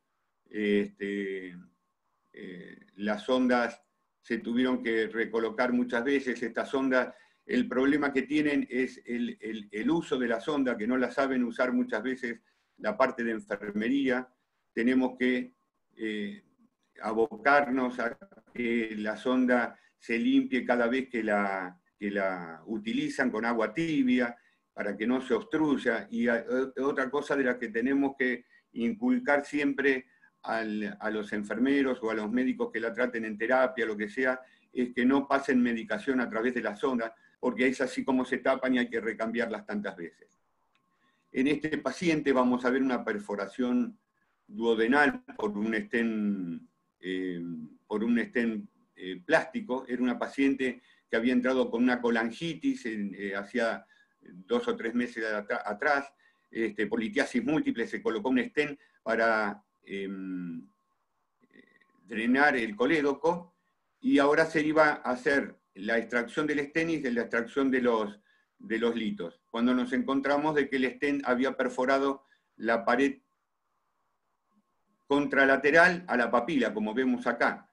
Speaker 3: Las sondas se tuvieron que recolocar muchas veces. Estas sondas, el problema que tienen es el uso de la sonda, que no la saben usar muchas veces la parte de enfermería. Tenemos que abocarnos a que la sonda se limpie cada vez que la utilizan con agua tibia, para que no se obstruya. Y otra cosa de la que tenemos que inculcar siempre a los enfermeros o a los médicos que la traten en terapia, lo que sea, es que no pasen medicación a través de la sonda, porque es así como se tapan y hay que recambiarlas tantas veces. En este paciente vamos a ver una perforación duodenal por un stent plástico. Era una paciente que había entrado con una colangitis hacía 2 o 3 meses atrás, politiasis múltiple, se colocó un stent para drenar el colédoco, y ahora se iba a hacer la extracción del stent y la extracción de los litos, cuando nos encontramos de que el stent había perforado la pared contralateral a la papila, como vemos acá.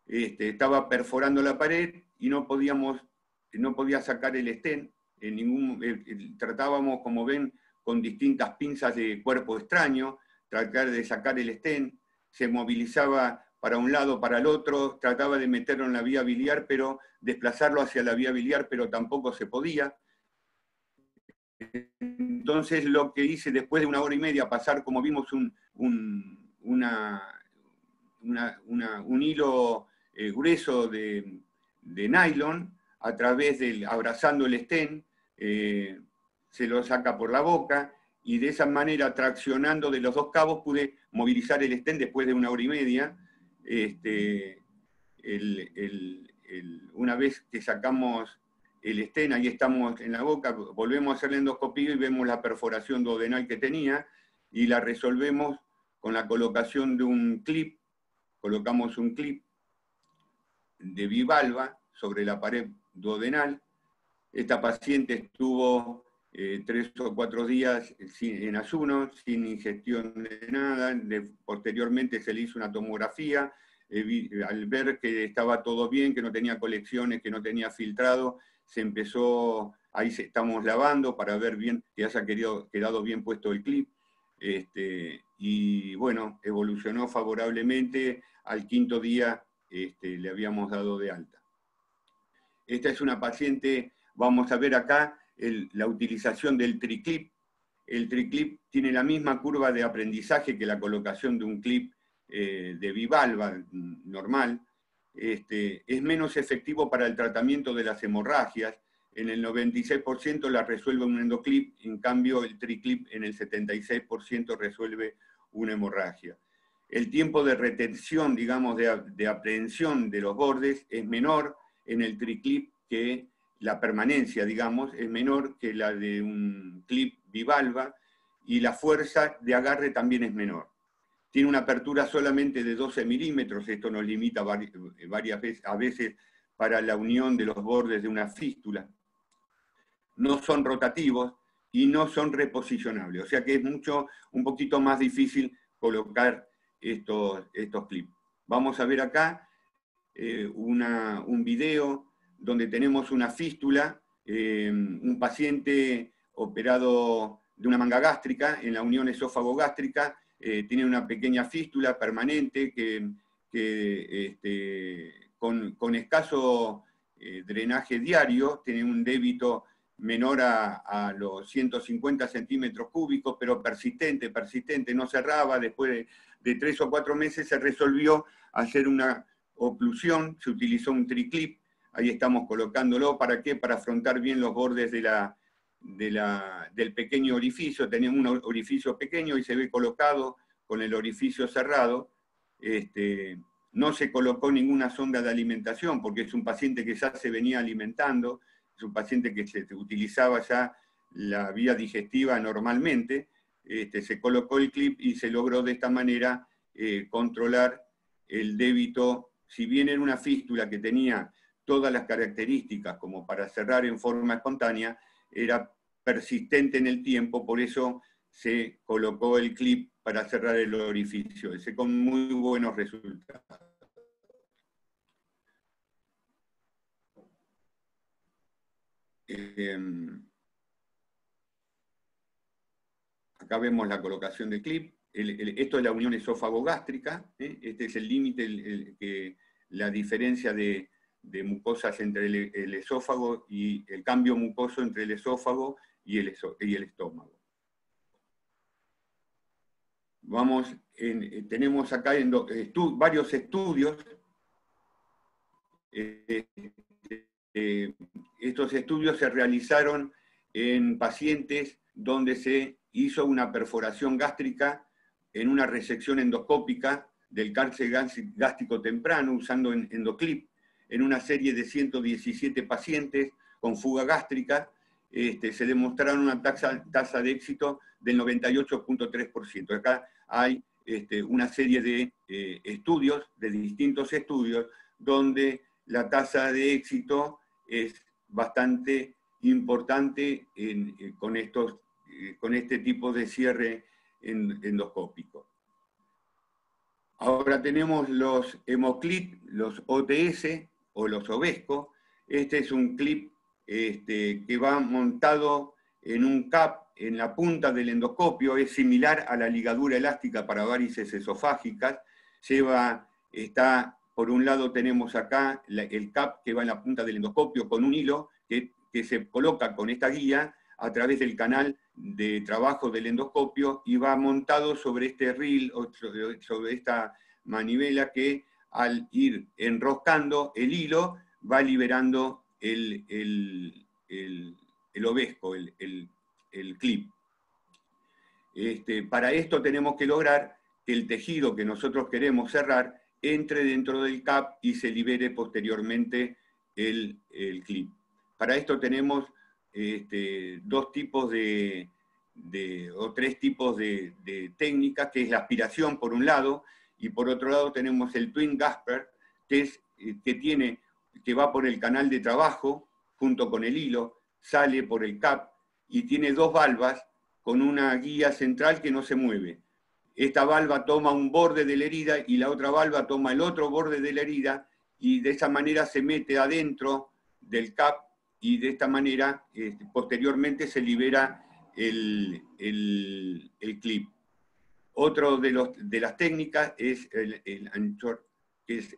Speaker 3: Estaba perforando la pared y no podía sacar el stent. Tratábamos, como ven, con distintas pinzas de cuerpo extraño, tratar de sacar el stent, se movilizaba para un lado, para el otro, trataba de meterlo en la vía biliar, pero desplazarlo hacia la vía biliar, pero tampoco se podía. Entonces lo que hice después de 1 hora y media, pasar, como vimos, un hilo grueso de nylon a través abrazando el stent, se lo saca por la boca, y de esa manera, traccionando de los 2 cabos, pude movilizar el stent después de 1 hora y media. Una vez que sacamos el stent, ahí estamos en la boca, volvemos a hacer la endoscopía y vemos la perforación duodenal que tenía, y la resolvemos con la colocación de un clip. Colocamos un clip de bivalva sobre la pared duodenal. Esta paciente estuvo 3 o 4 días en ayuno, sin ingestión de nada. Posteriormente se le hizo una tomografía. Al ver que estaba todo bien, que no tenía colecciones, que no tenía filtrado, se empezó, ahí estamos lavando para ver bien que haya quedado bien puesto el clip. Y bueno, evolucionó favorablemente. Al 5.º día le habíamos dado de alta. Esta es una paciente, vamos a ver acá la utilización del triclip. El triclip tiene la misma curva de aprendizaje que la colocación de un clip de bivalva normal. Es menos efectivo para el tratamiento de las hemorragias. En el 96% la resuelve un endoclip, en cambio el triclip en el 76% resuelve una hemorragia. El tiempo de retención, digamos, de aprehensión de los bordes es menor en el triclip, que la permanencia, digamos, es menor que la de un clip bivalva, y la fuerza de agarre también es menor. Tiene una apertura solamente de 12 milímetros, esto nos limita varias veces, a veces, para la unión de los bordes de una fístula. No son rotativos y no son reposicionables, o sea que es un poquito más difícil colocar estos clips. Vamos a ver acá un video donde tenemos una fístula, un paciente operado de una manga gástrica, en la unión esófago-gástrica, tiene una pequeña fístula permanente con escaso drenaje diario, tiene un débito menor a los 150 centímetros cúbicos, pero persistente, no cerraba. Después de 3 o 4 meses se resolvió hacer una oclusión, se utilizó un triclip, ahí estamos colocándolo, ¿para qué? Para afrontar bien los bordes del pequeño orificio. Tenemos un orificio pequeño y se ve colocado con el orificio cerrado. No se colocó ninguna sonda de alimentación, porque es un paciente que ya se venía alimentando, es un paciente que se utilizaba ya la vía digestiva normalmente. Se colocó el clip y se logró de esta manera controlar el débito. Si bien era una fístula que tenía todas las características como para cerrar en forma espontánea, era persistente en el tiempo, por eso se colocó el clip para cerrar el orificio, ese con muy buenos resultados. Acá vemos la colocación del clip. Esto es la unión esófago-gástrica. Este es el límite, la diferencia de mucosas entre el esófago y el cambio mucoso entre el esófago y el estómago. Tenemos acá varios estudios. Estos estudios se realizaron en pacientes donde se hizo una perforación gástrica en una resección endoscópica del cárcel gástrico temprano usando endoclip en una serie de 117 pacientes con fuga gástrica. Se demostraron una tasa de éxito del 98.3%. Acá hay una serie de estudios, de distintos estudios, donde la tasa de éxito es bastante importante con este tipo de cierre endoscópico. Ahora tenemos los hemoclip, los OTS o los Ovesco. Este es un clip que va montado en un cap en la punta del endoscopio, es similar a la ligadura elástica para varices esofágicas. Por un lado tenemos acá el cap que va en la punta del endoscopio con un hilo que se coloca con esta guía a través del canal de trabajo del endoscopio y va montado sobre este reel, o sobre esta manivela que al ir enroscando el hilo va liberando el Ovesco, el clip. Para esto tenemos que lograr que el tejido que nosotros queremos cerrar entre dentro del cap y se libere posteriormente el clip. Para esto tenemos tres tipos de técnicas, que es la aspiración por un lado, y por otro lado tenemos el Twin Gasper, que va por el canal de trabajo junto con el hilo, sale por el cap y tiene dos valvas con una guía central que no se mueve. Esta valva toma un borde de la herida y la otra valva toma el otro borde de la herida, y de esa manera se mete adentro del cap, y de esta manera posteriormente se libera el clip. Otro de las técnicas es el anchor, que es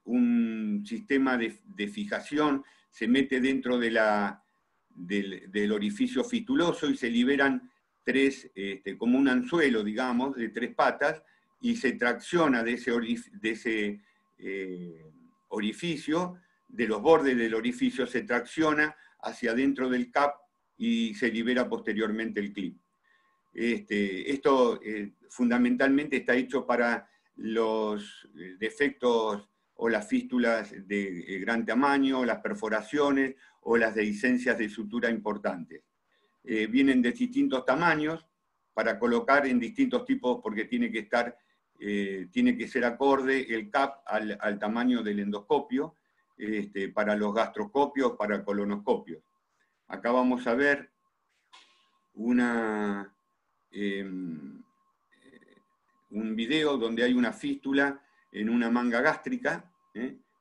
Speaker 3: un sistema de fijación, se mete dentro del orificio fistuloso y se liberan como un anzuelo, digamos, de 3 patas, y se tracciona de ese orificio, de los bordes del orificio se tracciona hacia dentro del cap y se libera posteriormente el clip. Esto fundamentalmente está hecho para los defectos o las fístulas de gran tamaño, las perforaciones o las dehiscencias de sutura importantes. Vienen de distintos tamaños para colocar en distintos tipos, porque tiene que ser acorde el cap al tamaño del endoscopio, para los gastroscopios, para colonoscopios. Acá vamos a ver un video donde hay una fístula en una manga gástrica,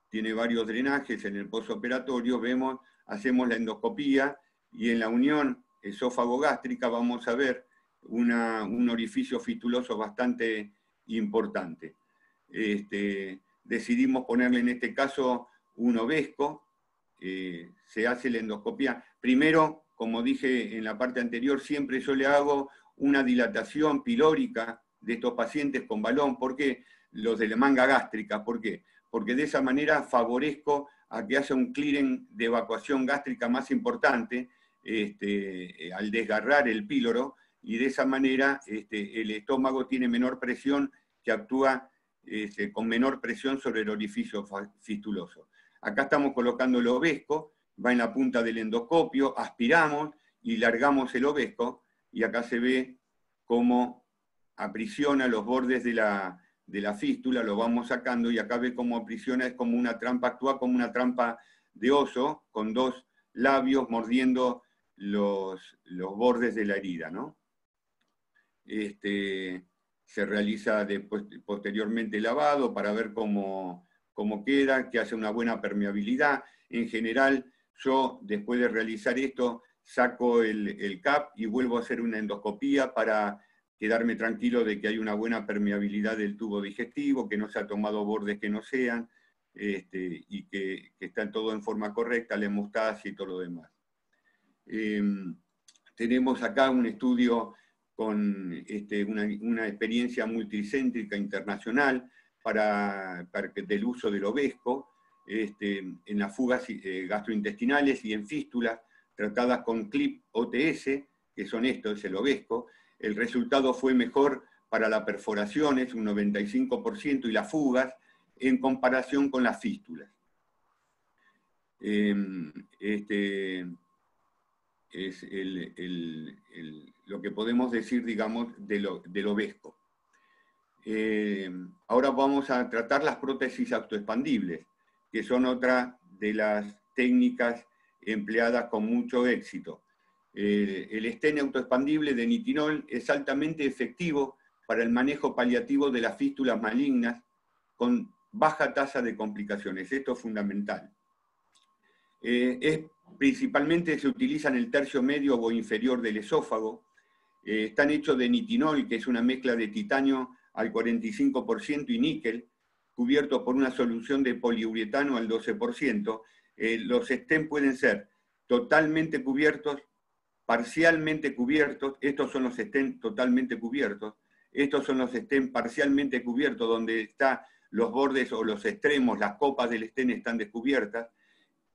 Speaker 3: tiene varios drenajes en el postoperatorio, hacemos la endoscopía, y en la unión esófago-gástrica vamos a ver un orificio fistuloso bastante importante. Decidimos ponerle en este caso un Ovesco. Se hace la endoscopía. Primero, como dije en la parte anterior, siempre yo le hago una dilatación pilórica de estos pacientes con balón. ¿Por qué? Los de la manga gástrica. ¿Por qué? porque de esa manera favorezco a que haya un clearing de evacuación gástrica más importante al desgarrar el píloro, y de esa manera el estómago tiene menor presión, que actúa con menor presión sobre el orificio fistuloso. Acá estamos colocando el ovesco, va en la punta del endoscopio, aspiramos y largamos el ovesco, y acá se ve cómo aprisiona los bordes de la fístula, lo vamos sacando, y acá ve cómo aprisiona, es como una trampa, actúa como una trampa de oso, con dos labios mordiendo los bordes de la herida, ¿no? Se realiza posteriormente lavado para ver cómo queda, que hace una buena permeabilidad. En general, yo después de realizar esto, saco el CAP y vuelvo a hacer una endoscopía para quedarme tranquilo de que hay una buena permeabilidad del tubo digestivo, que no se ha tomado bordes que no sean, y que está todo en forma correcta, la hemostasia y todo lo demás. Tenemos acá un estudio con una experiencia multicéntrica internacional del uso del ovesco en las fugas gastrointestinales y en fístulas tratadas con CLIP OTS, que son estos, es el ovesco. El resultado fue mejor para las perforaciones, un 95%, y las fugas, en comparación con las fístulas. Es lo que podemos decir, digamos, del ovesco. Ahora vamos a tratar las prótesis autoexpandibles, que son otra de las técnicas empleadas con mucho éxito. El stent autoexpandible de nitinol es altamente efectivo para el manejo paliativo de las fístulas malignas con baja tasa de complicaciones. Esto es fundamental. Principalmente se utiliza en el tercio medio o inferior del esófago. Están hechos de nitinol, que es una mezcla de titanio al 45% y níquel, cubiertos por una solución de poliuretano al 12%. Los stents pueden ser totalmente cubiertos, parcialmente cubiertos. Estos son los stents totalmente cubiertos. Estos son los stents parcialmente cubiertos, donde están los bordes o los extremos, las copas del stent están descubiertas,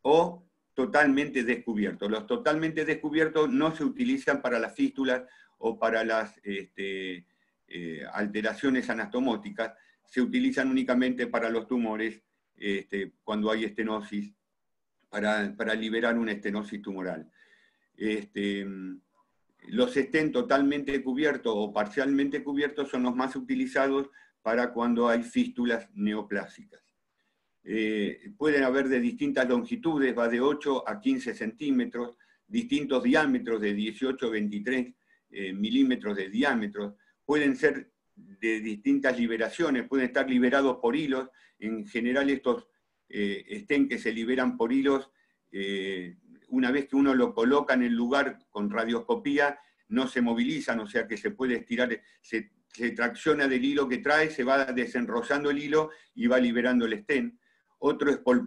Speaker 3: o totalmente descubiertos. Los totalmente descubiertos no se utilizan para las fístulas o para las alteraciones anatomóticas, se utilizan únicamente para los tumores cuando hay estenosis, para liberar una estenosis tumoral. Los stents totalmente cubiertos o parcialmente cubiertos son los más utilizados para cuando hay fístulas neoplásicas. Pueden haber de distintas longitudes, va de 8 a 15 centímetros, distintos diámetros de 18 a 23 milímetros de diámetro, pueden ser de distintas liberaciones, pueden estar liberados por hilos. En general estos stents que se liberan por hilos, una vez que uno lo coloca en el lugar con radioscopía, no se movilizan, o sea que se puede estirar, se tracciona del hilo que trae, se va desenrollando el hilo y va liberando el stent. Otro es por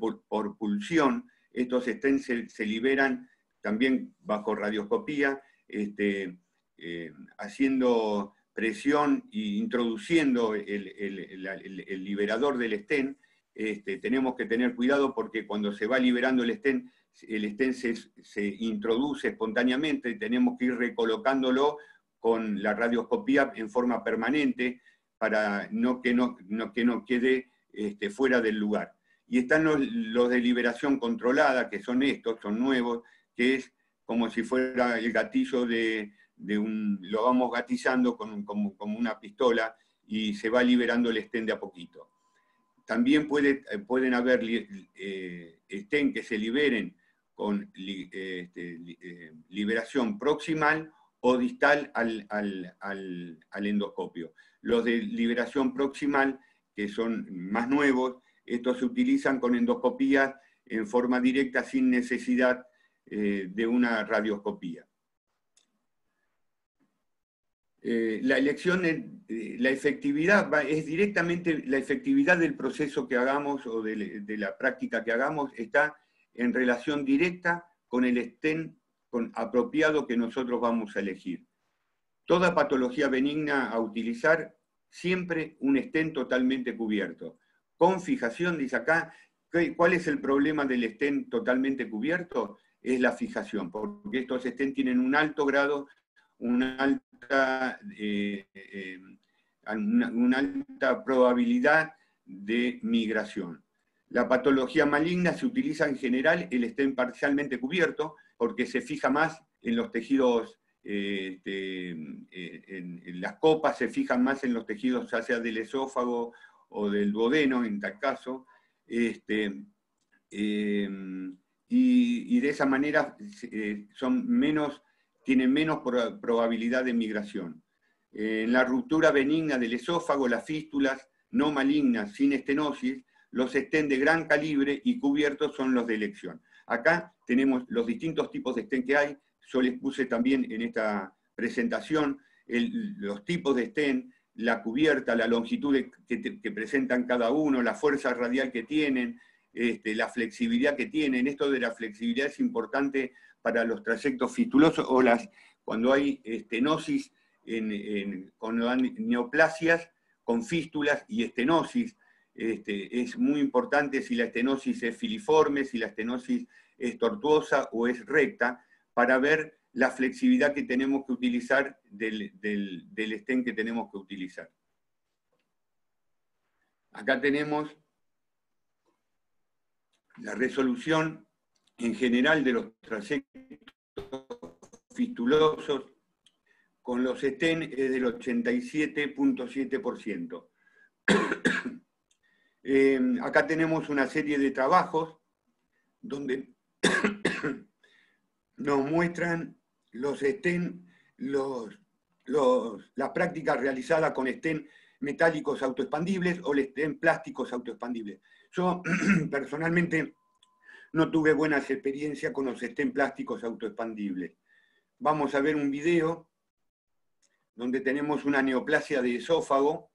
Speaker 3: pulsión. Estos stents se liberan también bajo radioscopía, haciendo presión e introduciendo el liberador del stent. Tenemos que tener cuidado porque cuando se va liberando el stent se introduce espontáneamente, tenemos que ir recolocándolo con la radioscopía en forma permanente para que no quede fuera del lugar. Y están los de liberación controlada, que son estos, son nuevos, que es como si fuera el gatillo lo vamos gatillando como una pistola y se va liberando el stent de a poquito. También pueden haber stent que se liberen con liberación proximal o distal al endoscopio. Los de liberación proximal, que son más nuevos, estos se utilizan con endoscopías en forma directa sin necesidad de una radioscopía. La elección, la efectividad es directamente, la efectividad del proceso que hagamos o de la práctica que hagamos está en relación directa con el stent apropiado que nosotros vamos a elegir. Toda patología benigna a utilizar, siempre un stent totalmente cubierto. con fijación, dice acá. ¿Cuál es el problema del stent totalmente cubierto? Es la fijación, porque estos stent tienen un alto grado, una alta probabilidad de migración. La patología maligna se utiliza en general el stent parcialmente cubierto, porque se fija más en los tejidos, en las copas se fijan más en los tejidos, ya sea del esófago o del duodeno, en tal caso, y de esa manera tienen menos probabilidad de migración. En la ruptura benigna del esófago, las fístulas no malignas sin estenosis, los stent de gran calibre y cubiertos son los de elección. Acá tenemos los distintos tipos de stent que hay. Yo les puse también en esta presentación los tipos de stent, la cubierta, la longitud que presentan cada uno, la fuerza radial que tienen, la flexibilidad que tienen. Esto de la flexibilidad es importante para los trayectos fistulosos o cuando hay estenosis, cuando hay neoplasias con fístulas y estenosis. Es muy importante si la estenosis es filiforme, si la estenosis es tortuosa o es recta, para ver la flexibilidad que tenemos que utilizar del stent que tenemos que utilizar. Acá tenemos la resolución en general de los trayectos fistulosos con los stent es del 87.7%. Acá tenemos una serie de trabajos donde nos muestran los stent, las prácticas realizadas con stent metálicos autoexpandibles o stent plásticos autoexpandibles. Yo personalmente no tuve buenas experiencias con los stent plásticos autoexpandibles. Vamos a ver un video donde tenemos una neoplasia de esófago.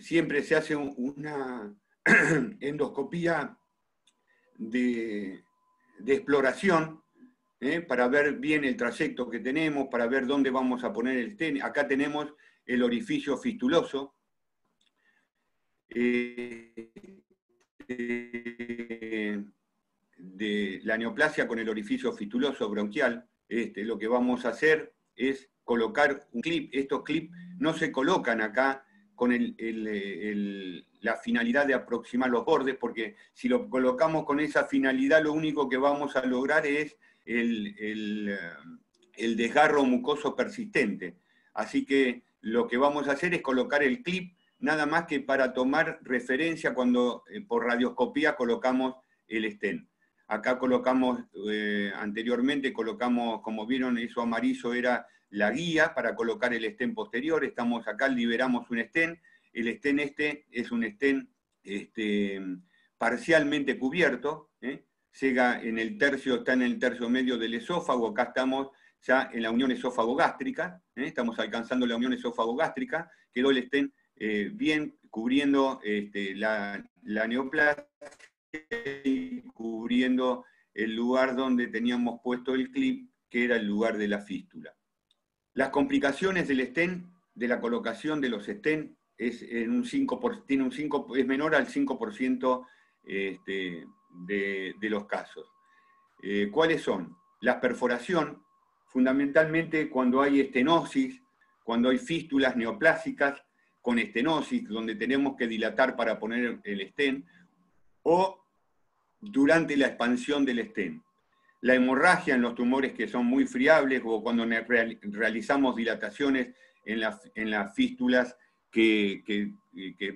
Speaker 3: Siempre se hace una endoscopía de exploración, para ver bien el trayecto que tenemos, para ver dónde vamos a poner el stent. Acá tenemos el orificio fistuloso. De la neoplasia con el orificio fistuloso bronquial. Lo que vamos a hacer es colocar un clip. Estos clips no se colocan acá con la finalidad de aproximar los bordes, porque si lo colocamos con esa finalidad, lo único que vamos a lograr es el desgarro mucoso persistente. Así que lo que vamos a hacer es colocar el clip nada más que para tomar referencia cuando por radioscopía colocamos el stent. Acá colocamos, anteriormente colocamos, como vieron, eso amarillo era la guía para colocar el stent posterior. Estamos acá, liberamos un stent. El stent es un stent parcialmente cubierto, llega en el tercio, está en el tercio medio del esófago. Acá estamos ya en la unión esófago-gástrica, estamos alcanzando la unión esófago-gástrica. Quedó el stent bien cubriendo la neoplasia y cubriendo el lugar donde teníamos puesto el clip, que era el lugar de la fístula. Las complicaciones del stent, de la colocación de los stent, es menor al 5% de los casos. ¿Cuáles son? La perforación, fundamentalmente cuando hay estenosis, cuando hay fístulas neoplásicas con estenosis, donde tenemos que dilatar para poner el stent, o durante la expansión del stent. La hemorragia en los tumores que son muy friables, o cuando realizamos dilataciones en las fístulas que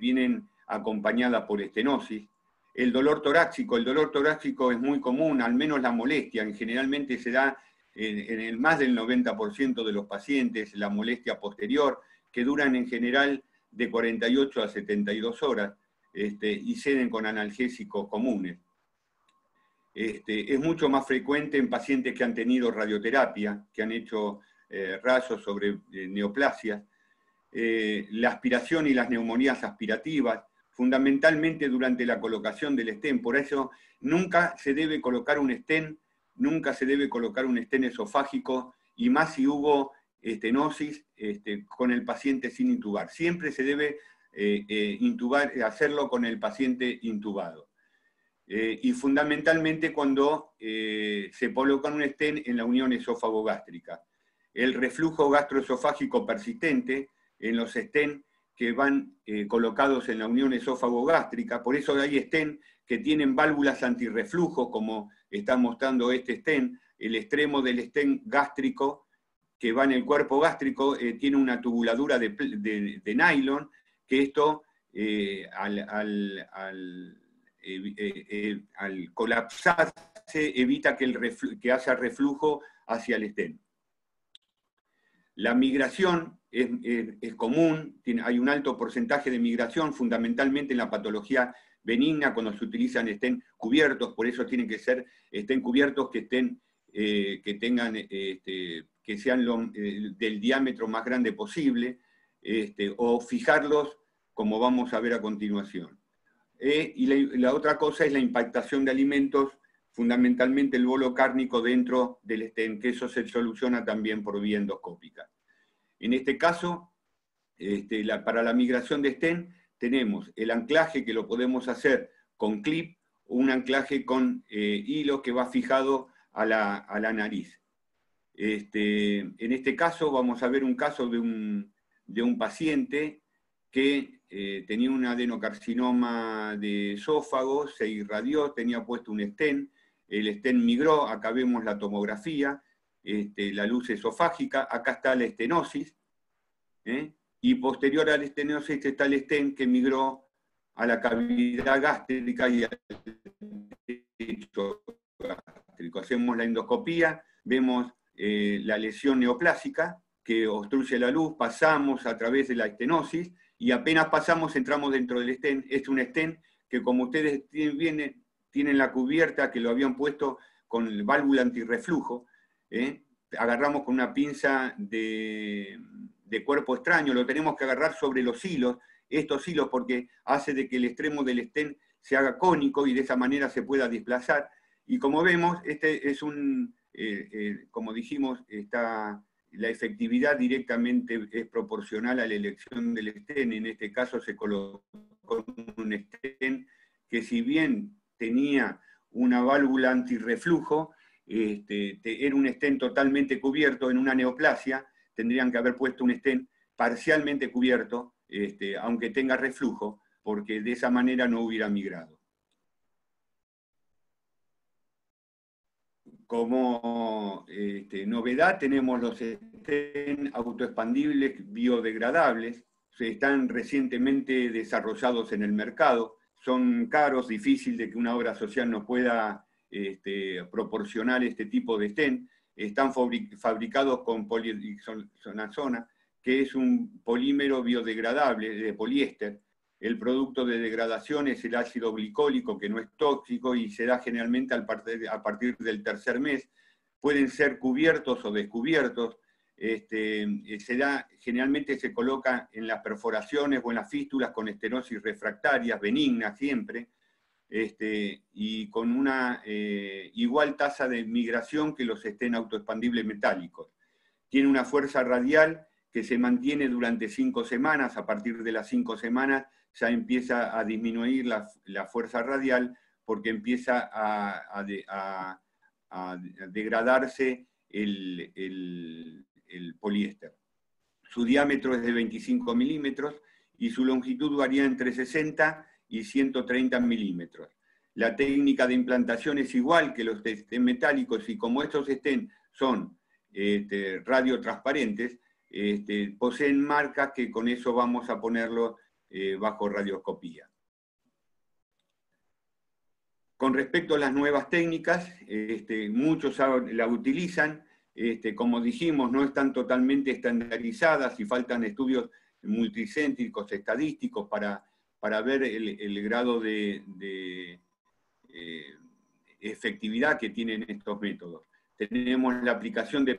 Speaker 3: vienen acompañadas por estenosis. El dolor torácico es muy común, al menos la molestia, generalmente se da en el más del 90% de los pacientes, la molestia posterior, que duran en general de 48 a 72 horas, y ceden con analgésicos comunes. Es mucho más frecuente en pacientes que han tenido radioterapia, que han hecho rayos sobre neoplasias. La aspiración y las neumonías aspirativas, fundamentalmente durante la colocación del stent. Por eso nunca se debe colocar un stent esofágico, y más si hubo estenosis con el paciente sin intubar. Siempre se debe hacerlo con el paciente intubado. Y fundamentalmente cuando se coloca un stent en la unión esófago-gástrica. El reflujo gastroesofágico persistente en los stent que van colocados en la unión esófago-gástrica, por eso hay stent que tienen válvulas antirreflujo, como está mostrando este stent. El extremo del stent gástrico que va en el cuerpo gástrico tiene una tubuladura de nylon, que esto al colapsarse evita que haya reflujo hacia el stent. La migración es común, hay un alto porcentaje de migración, fundamentalmente en la patología benigna, cuando se utilizan stent cubiertos, por eso tienen que ser stent cubiertos que tengan, que sean del diámetro más grande posible, o fijarlos, como vamos a ver a continuación. Y la otra cosa es la impactación de alimentos, fundamentalmente el bolo cárnico dentro del stent, que eso se soluciona también por vía endoscópica. En este caso, para la migración de stent, tenemos el anclaje que lo podemos hacer con clip, o un anclaje con hilo que va fijado a la nariz. En este caso vamos a ver un caso de un paciente que tenía un adenocarcinoma de esófago, se irradió, tenía puesto un stent, el stent migró, acá vemos la tomografía, la luz esofágica, acá está la estenosis, y posterior a la estenosis está el stent que migró a la cavidad gástrica y al techo gástrico. Hacemos la endoscopía, vemos la lesión neoplásica que obstruye la luz, pasamos a través de la estenosis, y apenas pasamos entramos dentro del stent. Es un stent que, como ustedes tienen la cubierta que lo habían puesto con válvula antirreflujo, agarramos con una pinza de cuerpo extraño, lo tenemos que agarrar sobre los hilos, estos hilos, porque hace de que el extremo del stent se haga cónico y de esa manera se pueda desplazar. Y como vemos, es como dijimos, la efectividad directamente es proporcional a la elección del stent. En este caso se colocó un stent que, si bien tenía una válvula antirreflujo, era un stent totalmente cubierto en una neoplasia. Tendrían que haber puesto un stent parcialmente cubierto, aunque tenga reflujo, porque de esa manera no hubiera migrado. Como novedad tenemos los stent autoexpandibles biodegradables, están recientemente desarrollados en el mercado, son caros, difícil de que una obra social nos pueda proporcionar este tipo de stent. Están fabricados con polidixonazona, que es un polímero biodegradable de poliéster. El producto de degradación es el ácido glicólico, que no es tóxico y se da generalmente a partir del tercer mes. Pueden ser cubiertos o descubiertos. Generalmente se coloca en las perforaciones o en las fístulas con estenosis refractarias, benignas siempre, y con una igual tasa de migración que los stent autoexpandibles metálicos. Tiene una fuerza radial que se mantiene durante 5 semanas. A partir de las 5 semanas ya empieza a disminuir la fuerza radial, porque empieza a degradarse el poliéster. Su diámetro es de 25 milímetros y su longitud varía entre 60 y 130 milímetros. La técnica de implantación es igual que los stent metálicos, y como estos stent son radiotransparentes, poseen marcas que con eso vamos a ponerlo bajo radioscopía. Con respecto a las nuevas técnicas, muchos la utilizan. Como dijimos, no están totalmente estandarizadas y faltan estudios multicéntricos, estadísticos, para ver el grado de efectividad que tienen estos métodos. Tenemos la aplicación de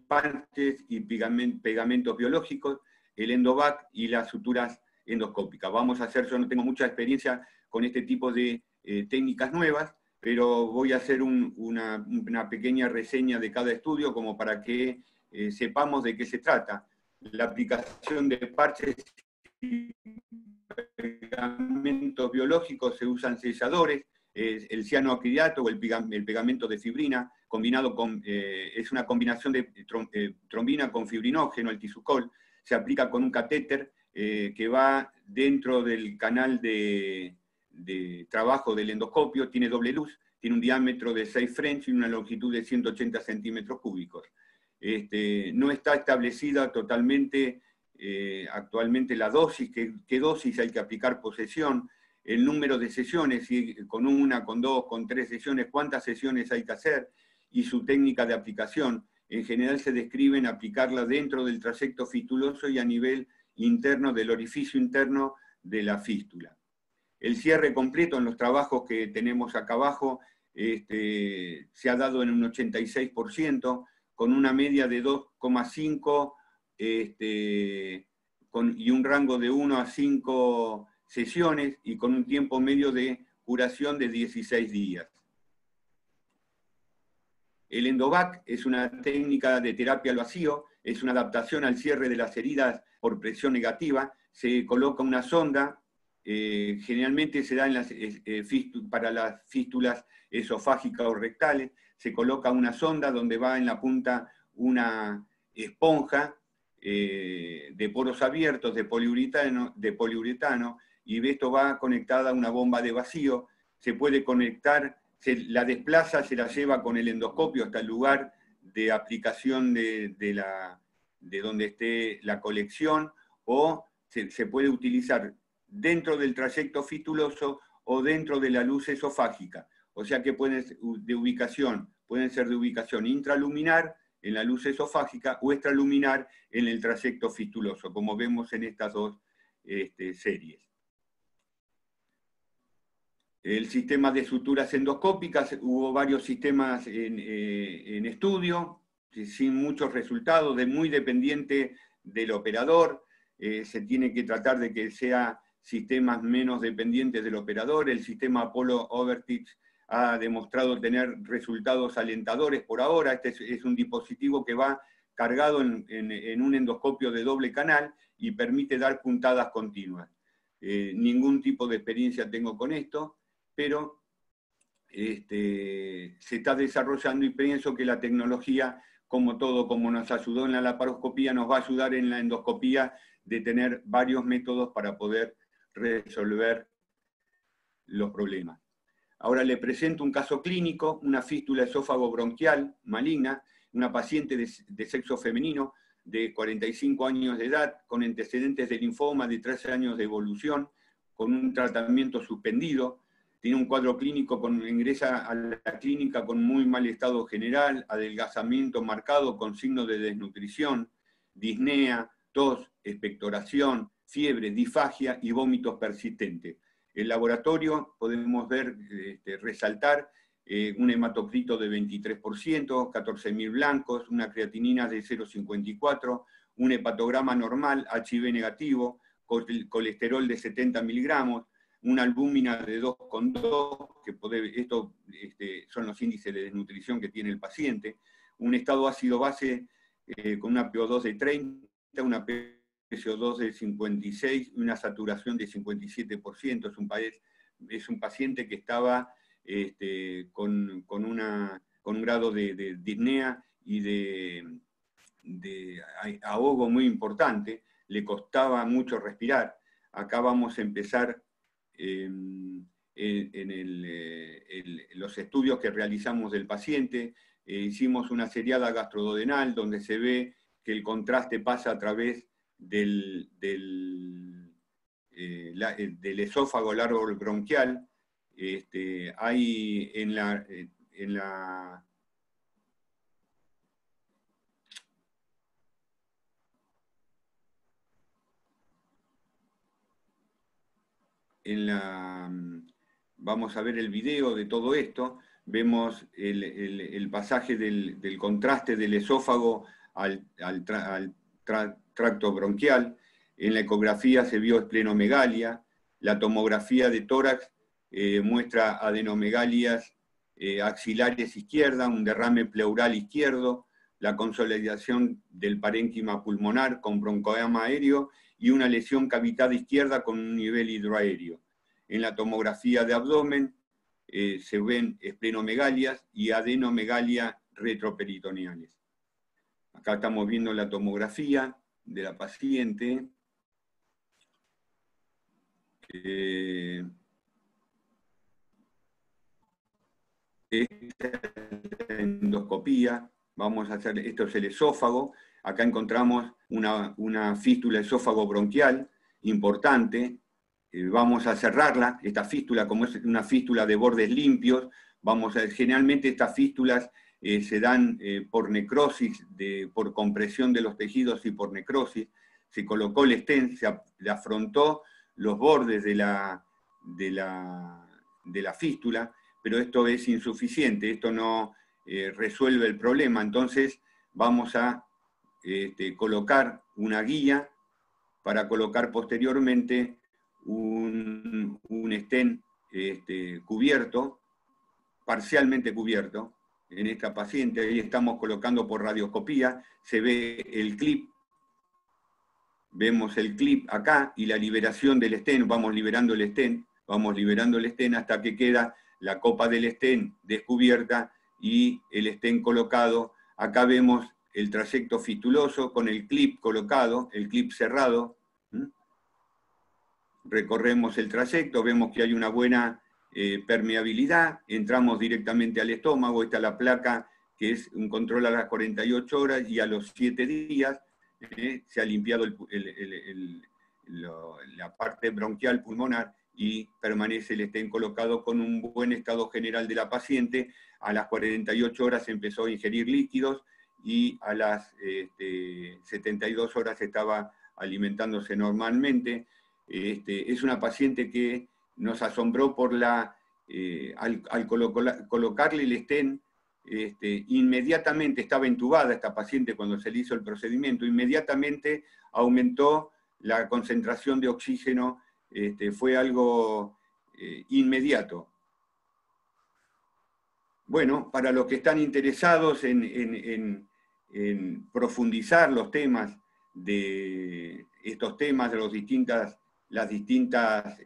Speaker 3: parches y pegamentos biológicos, el endovac y las suturas endoscópicas. Yo no tengo mucha experiencia con este tipo de técnicas nuevas, pero voy a hacer una pequeña reseña de cada estudio como para que sepamos de qué se trata. La aplicación de parches pegamentos biológicos se usan selladores, el cianoacrilato o el pegamento de fibrina, combinado con, es una combinación de trombina con fibrinógeno, el tisucol, se aplica con un catéter que va dentro del canal de trabajo del endoscopio, tiene doble luz, tiene un diámetro de 6 French y una longitud de 180 centímetros cúbicos. No está establecida totalmente actualmente la dosis, qué dosis hay que aplicar por sesión, el número de sesiones, si con una, con dos, con 3 sesiones, cuántas sesiones hay que hacer, y su técnica de aplicación. En general se describen aplicarla dentro del trayecto fistuloso y a nivel interno del orificio interno de la fístula. El cierre completo en los trabajos que tenemos acá abajo se ha dado en un 86%, con una media de 2,5 y un rango de 1 a 5 sesiones y con un tiempo medio de curación de 16 días. El Endovac es una técnica de terapia al vacío, es una adaptación al cierre de las heridas por presión negativa. Se coloca una sonda, generalmente se da en para las fístulas esofágicas o rectales, se coloca una sonda donde va en la punta una esponja de poros abiertos de poliuretano, y esto va conectada a una bomba de vacío, se puede conectar, la desplaza, se la lleva con el endoscopio hasta el lugar de aplicación de donde esté la colección, o se puede utilizar dentro del trayecto fistuloso o dentro de la luz esofágica. O sea que pueden ser de ubicación intraluminar en la luz esofágica o extraluminar en el trayecto fistuloso, como vemos en estas dos series. El sistema de suturas endoscópicas, hubo varios sistemas en estudio, sin muchos resultados, muy dependiente del operador. Se tiene que tratar de que sea sistemas menos dependientes del operador. El sistema Apollo-Overtix ha demostrado tener resultados alentadores por ahora. Este es un dispositivo que va cargado en un endoscopio de doble canal y permite dar puntadas continuas. Ningún tipo de experiencia tengo con esto, pero se está desarrollando y pienso que la tecnología, como todo, como nos ayudó en la laparoscopía, nos va a ayudar en la endoscopía de tener varios métodos para poder resolver los problemas. Ahora le presento un caso clínico, una fístula esófago bronquial maligna, una paciente de sexo femenino de 45 años de edad, con antecedentes de linfoma de 13 años de evolución, con un tratamiento suspendido. Tiene un cuadro clínico, ingresa a la clínica con muy mal estado general, adelgazamiento marcado con signos de desnutrición, disnea, tos, expectoración, fiebre, disfagia y vómitos persistentes. El laboratorio podemos ver, resaltar un hematocrito de 23%, 14.000 blancos, una creatinina de 0,54, un hepatograma normal, HIV negativo, colesterol de 70 miligramos, una albúmina de 2,2, que estos son los índices de desnutrición que tiene el paciente, un estado ácido-base con una PO2 de 30, una PCO2 de 56 y una saturación de 57%. Es un paciente que estaba con un grado de disnea y de ahogo muy importante, le costaba mucho respirar. Acá vamos a empezar los estudios que realizamos del paciente. Hicimos una seriada gastroduodenal donde se ve que el contraste pasa a través del esófago largo bronquial. Hay en vamos a ver el video de todo esto, vemos el pasaje del contraste del esófago al tracto bronquial. En la ecografía se vio esplenomegalia, la tomografía de tórax muestra adenomegalias axilares izquierda, un derrame pleural izquierdo, la consolidación del parénquima pulmonar con broncoedema aéreo y una lesión cavitada izquierda con un nivel hidroaéreo. En la tomografía de abdomen se ven esplenomegalias y adenomegalia retroperitoneales. Acá estamos viendo la tomografía de la paciente. Esta endoscopía, vamos a hacer, esto es el esófago, acá encontramos una fístula esófago bronquial importante, vamos a cerrarla, esta fístula, como es una fístula de bordes limpios, generalmente estas fístulas se dan por necrosis, por compresión de los tejidos y por necrosis. Se colocó el stent, se afrontó los bordes de la fístula, pero esto es insuficiente, esto no resuelve el problema, entonces vamos a colocar una guía para colocar posteriormente un stent cubierto, parcialmente cubierto, en esta paciente. Ahí estamos colocando por radioscopía, se ve el clip, vemos el clip acá y la liberación del stent, vamos liberando el stent hasta que queda la copa del stent descubierta y el stent colocado. Acá vemos el trayecto fistuloso con el clip colocado, el clip cerrado. Recorremos el trayecto, vemos que hay una buena permeabilidad, entramos directamente al estómago. Esta es la placa que es un control a las 48 horas y a los 7 días se ha limpiado la parte bronquial pulmonar y permanece el stent colocado con un buen estado general de la paciente. A las 48 horas empezó a ingerir líquidos y a las 72 horas estaba alimentándose normalmente. Es una paciente que nos asombró por al colocarle el stent, inmediatamente estaba entubada esta paciente cuando se le hizo el procedimiento, inmediatamente aumentó la concentración de oxígeno, fue algo inmediato. Bueno, para los que están interesados en profundizar los temas de estos temas, de las distintas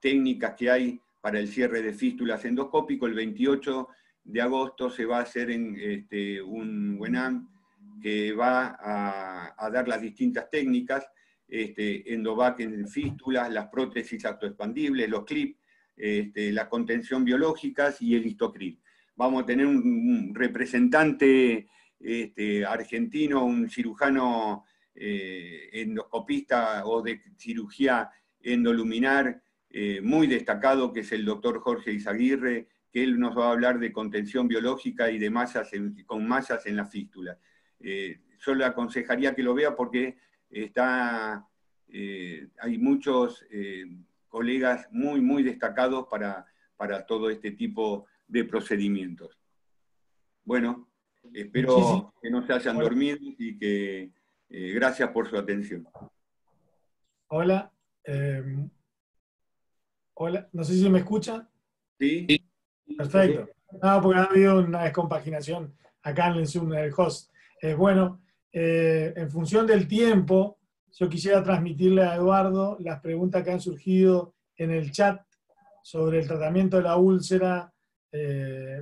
Speaker 3: técnicas que hay para el cierre de fístulas endoscópico, el 28 de agosto se va a hacer un webinar que va a dar las distintas técnicas, endovac en fístulas, las prótesis autoexpandibles, los clips, la contención biológicas y el histocrip. Vamos a tener un representante argentino, un cirujano endoscopista o de cirugía endoluminar muy destacado, que es el doctor Jorge Izaguirre, que él nos va a hablar de contención biológica y de masas con masas en la fístula. Yo le aconsejaría que lo vea porque hay muchos colegas muy destacados para todo este tipo de procedimientos. Bueno, espero que no se hayan dormido y que gracias por su atención.
Speaker 1: Hola. Hola, no sé si me escucha.
Speaker 3: ¿Sí?
Speaker 1: Perfecto. No, porque ha habido una descompaginación acá en el Zoom del host. Bueno, en función del tiempo, yo quisiera transmitirle a Eduardo las preguntas que han surgido en el chat sobre el tratamiento de la úlcera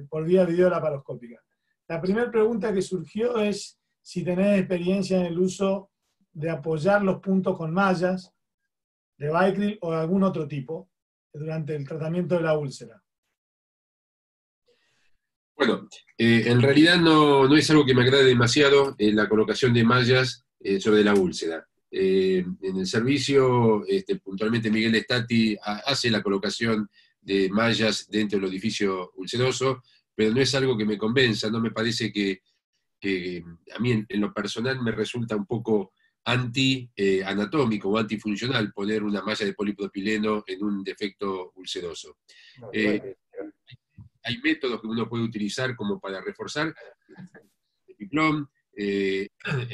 Speaker 1: por vía videolaparoscópica. La primera pregunta que surgió es si tenés experiencia en el uso de apoyar los puntos con mallas, de Vicryl o de algún otro tipo, durante el tratamiento de la úlcera.
Speaker 2: Bueno, en realidad no es algo que me agrade demasiado la colocación de mallas sobre la úlcera. En el servicio, puntualmente Miguel Stati hace la colocación de mallas dentro del orificio ulceroso, pero no es algo que me convenza, no me parece que a mí en lo personal me resulta un poco anti-anatómico o antifuncional poner una malla de polipropileno en un defecto ulceroso. Hay métodos que uno puede utilizar como para reforzar el piplón,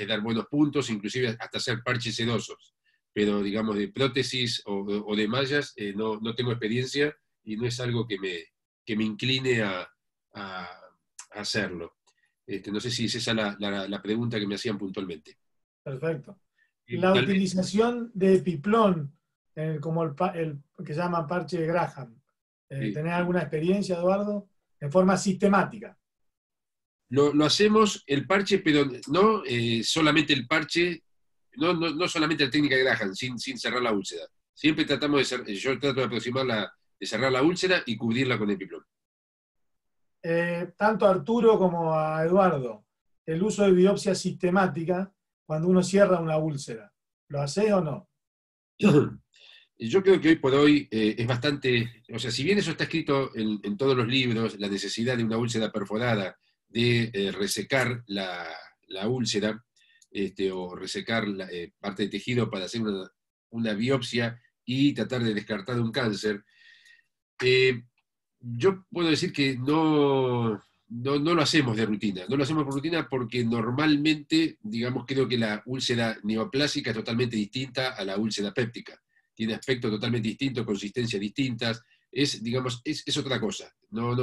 Speaker 2: dar buenos puntos, inclusive hasta hacer parches sedosos, pero digamos de prótesis o de mallas no tengo experiencia y no es algo que me incline a hacerlo. No sé si es esa la pregunta que me hacían puntualmente.
Speaker 1: Perfecto. La utilización de Epiplón, como el que llaman parche de Graham,
Speaker 2: Sí.
Speaker 1: ¿tenés alguna experiencia, Eduardo? En forma sistemática.
Speaker 2: Lo hacemos el parche, pero no solamente el parche, no solamente la técnica de Graham, sin cerrar la úlcera. Siempre tratamos de cerrar, yo trato de aproximarla, de cerrar la úlcera y cubrirla con Epiplón.
Speaker 1: Tanto a Arturo como a Eduardo, el uso de biopsia sistemática cuando uno cierra una úlcera, ¿lo hace o no?
Speaker 2: Yo creo que hoy por hoy es bastante, o sea, si bien eso está escrito en todos los libros, la necesidad de una úlcera perforada, de resecar la úlcera, o resecar parte de tejido para hacer una biopsia y tratar de descartar un cáncer, yo puedo decir que no lo hacemos de rutina. No lo hacemos por rutina porque normalmente, digamos, creo que la úlcera neoplásica es totalmente distinta a la úlcera péptica. Tiene aspectos totalmente distintos, consistencias distintas. Digamos, es otra cosa. No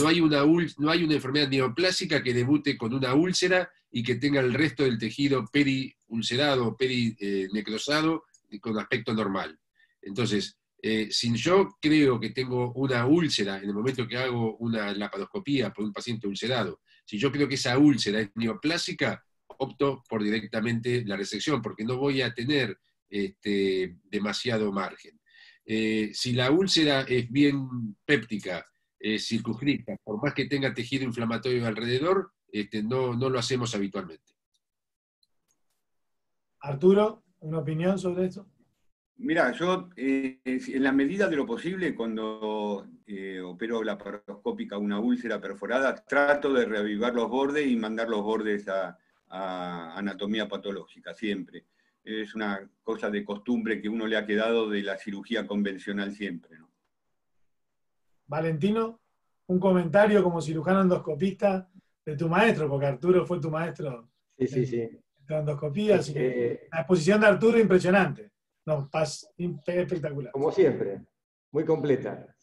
Speaker 2: hay una enfermedad neoplásica que debute con una úlcera y que tenga el resto del tejido periulcerado o perinecrosado con aspecto normal. Entonces, si yo creo que tengo una úlcera en el momento que hago una laparoscopía por un paciente ulcerado, si yo creo que esa úlcera es neoplásica, opto por directamente la resección, porque no voy a tener demasiado margen. Si la úlcera es bien péptica, circunscrita, por más que tenga tejido inflamatorio alrededor, no lo hacemos habitualmente.
Speaker 1: Arturo, ¿una opinión sobre esto?
Speaker 3: Mira, yo en la medida de lo posible, cuando opero laparoscópica una úlcera perforada, trato de reavivar los bordes y mandar los bordes a anatomía patológica, siempre. Es una cosa de costumbre que uno le ha quedado de la cirugía convencional siempre, ¿no?
Speaker 1: Valentino, un comentario como cirujano endoscopista de tu maestro, porque Arturo fue tu maestro
Speaker 4: Sí.
Speaker 1: en endoscopía, así que la exposición de Arturo es impresionante. No, espectacular.
Speaker 4: Como siempre, muy completa.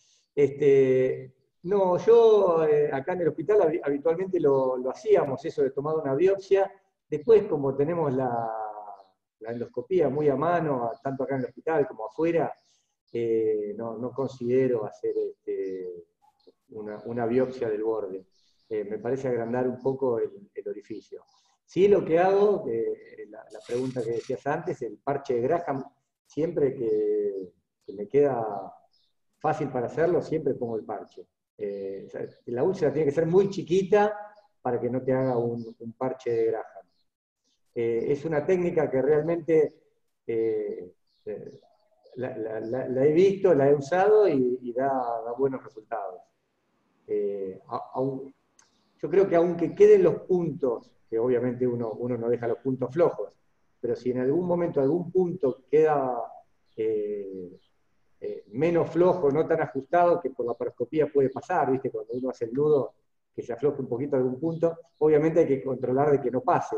Speaker 4: No, yo acá en el hospital habitualmente lo hacíamos, eso de tomar una biopsia. Después, como tenemos la endoscopía muy a mano, tanto acá en el hospital como afuera, no considero hacer una biopsia del borde. Me parece agrandar un poco el orificio. Sí, lo que hago, la pregunta que decías antes, el parche de Graham, siempre que me queda fácil para hacerlo, siempre pongo el parche. La úlcera tiene que ser muy chiquita para que no te haga un parche de Graham. Es una técnica que realmente la he visto, la he usado y da buenos resultados. Yo creo que aunque queden los puntos, que obviamente uno no deja los puntos flojos, pero si en algún momento algún punto queda menos flojo, no tan ajustado, que por la laparoscopía puede pasar, ¿viste? Cuando uno hace el nudo, que se afloje un poquito algún punto, obviamente hay que controlar de que no pase.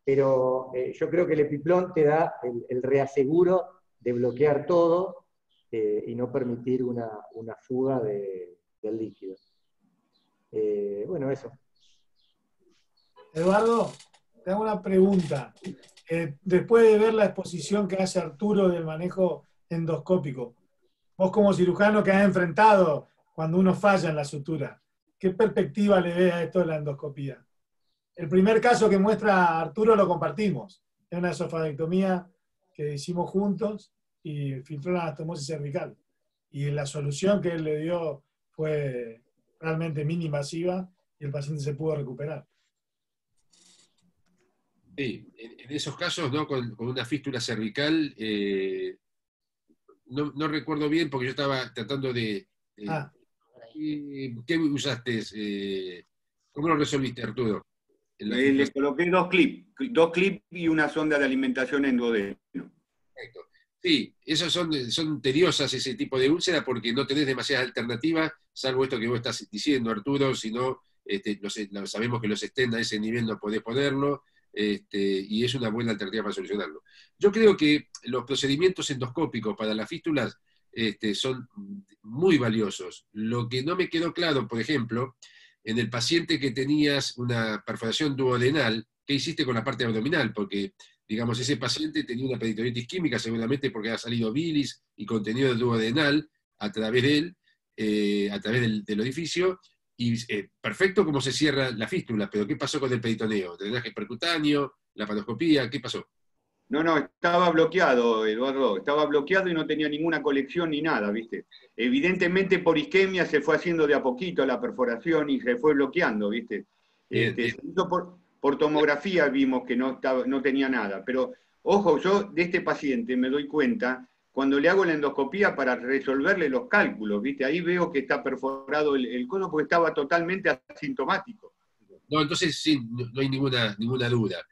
Speaker 4: Pero yo creo que el Epiplón te da el reaseguro de bloquear todo y no permitir una fuga del líquido. Bueno, eso.
Speaker 1: Eduardo, te hago una pregunta. Después de ver la exposición que hace Arturo del manejo endoscópico, vos como cirujano que has enfrentado cuando uno falla en la sutura, ¿qué perspectiva le ves a esto de la endoscopía? El primer caso que muestra Arturo lo compartimos. Es una esofarectomía que hicimos juntos y filtró la anastomosis cervical. Y la solución que él le dio fue realmente mini-invasiva y el paciente se pudo recuperar.
Speaker 2: Sí, en esos casos, ¿no? Con una fístula cervical, no recuerdo bien porque yo estaba tratando de... ¿Qué usaste? ¿Cómo lo resolviste, Arturo?
Speaker 3: Le coloqué dos clips y una sonda de alimentación en duodeno.
Speaker 2: Perfecto. Sí, esas son tediosas ese tipo de úlcera porque no tenés demasiadas alternativas, salvo esto que vos estás diciendo, Arturo, si no, sabemos que los stents a ese nivel no podés ponerlo, y es una buena alternativa para solucionarlo. Yo creo que los procedimientos endoscópicos para las fístulas son muy valiosos. Lo que no me quedó claro, por ejemplo, en el paciente que tenías una perforación duodenal, ¿qué hiciste con la parte abdominal? Porque, digamos, ese paciente tenía una peritonitis química seguramente porque ha salido bilis y contenido duodenal a través de él, a través del orificio, y perfecto como se cierra la fístula, pero ¿qué pasó con el peritoneo? ¿Drenaje percutáneo? ¿Laparoscopía? ¿Qué pasó?
Speaker 3: No, estaba bloqueado, Eduardo, estaba bloqueado y no tenía ninguna colección ni nada, ¿viste? Evidentemente por isquemia se fue haciendo de a poquito la perforación y se fue bloqueando, ¿viste?
Speaker 2: Bien, bien.
Speaker 3: Se hizo por tomografía, vimos que no tenía nada, pero ojo, yo de este paciente me doy cuenta cuando le hago la endoscopía para resolverle los cálculos, ¿viste? Ahí veo que está perforado el cono porque estaba totalmente asintomático.
Speaker 2: No, entonces sí, no hay ninguna duda.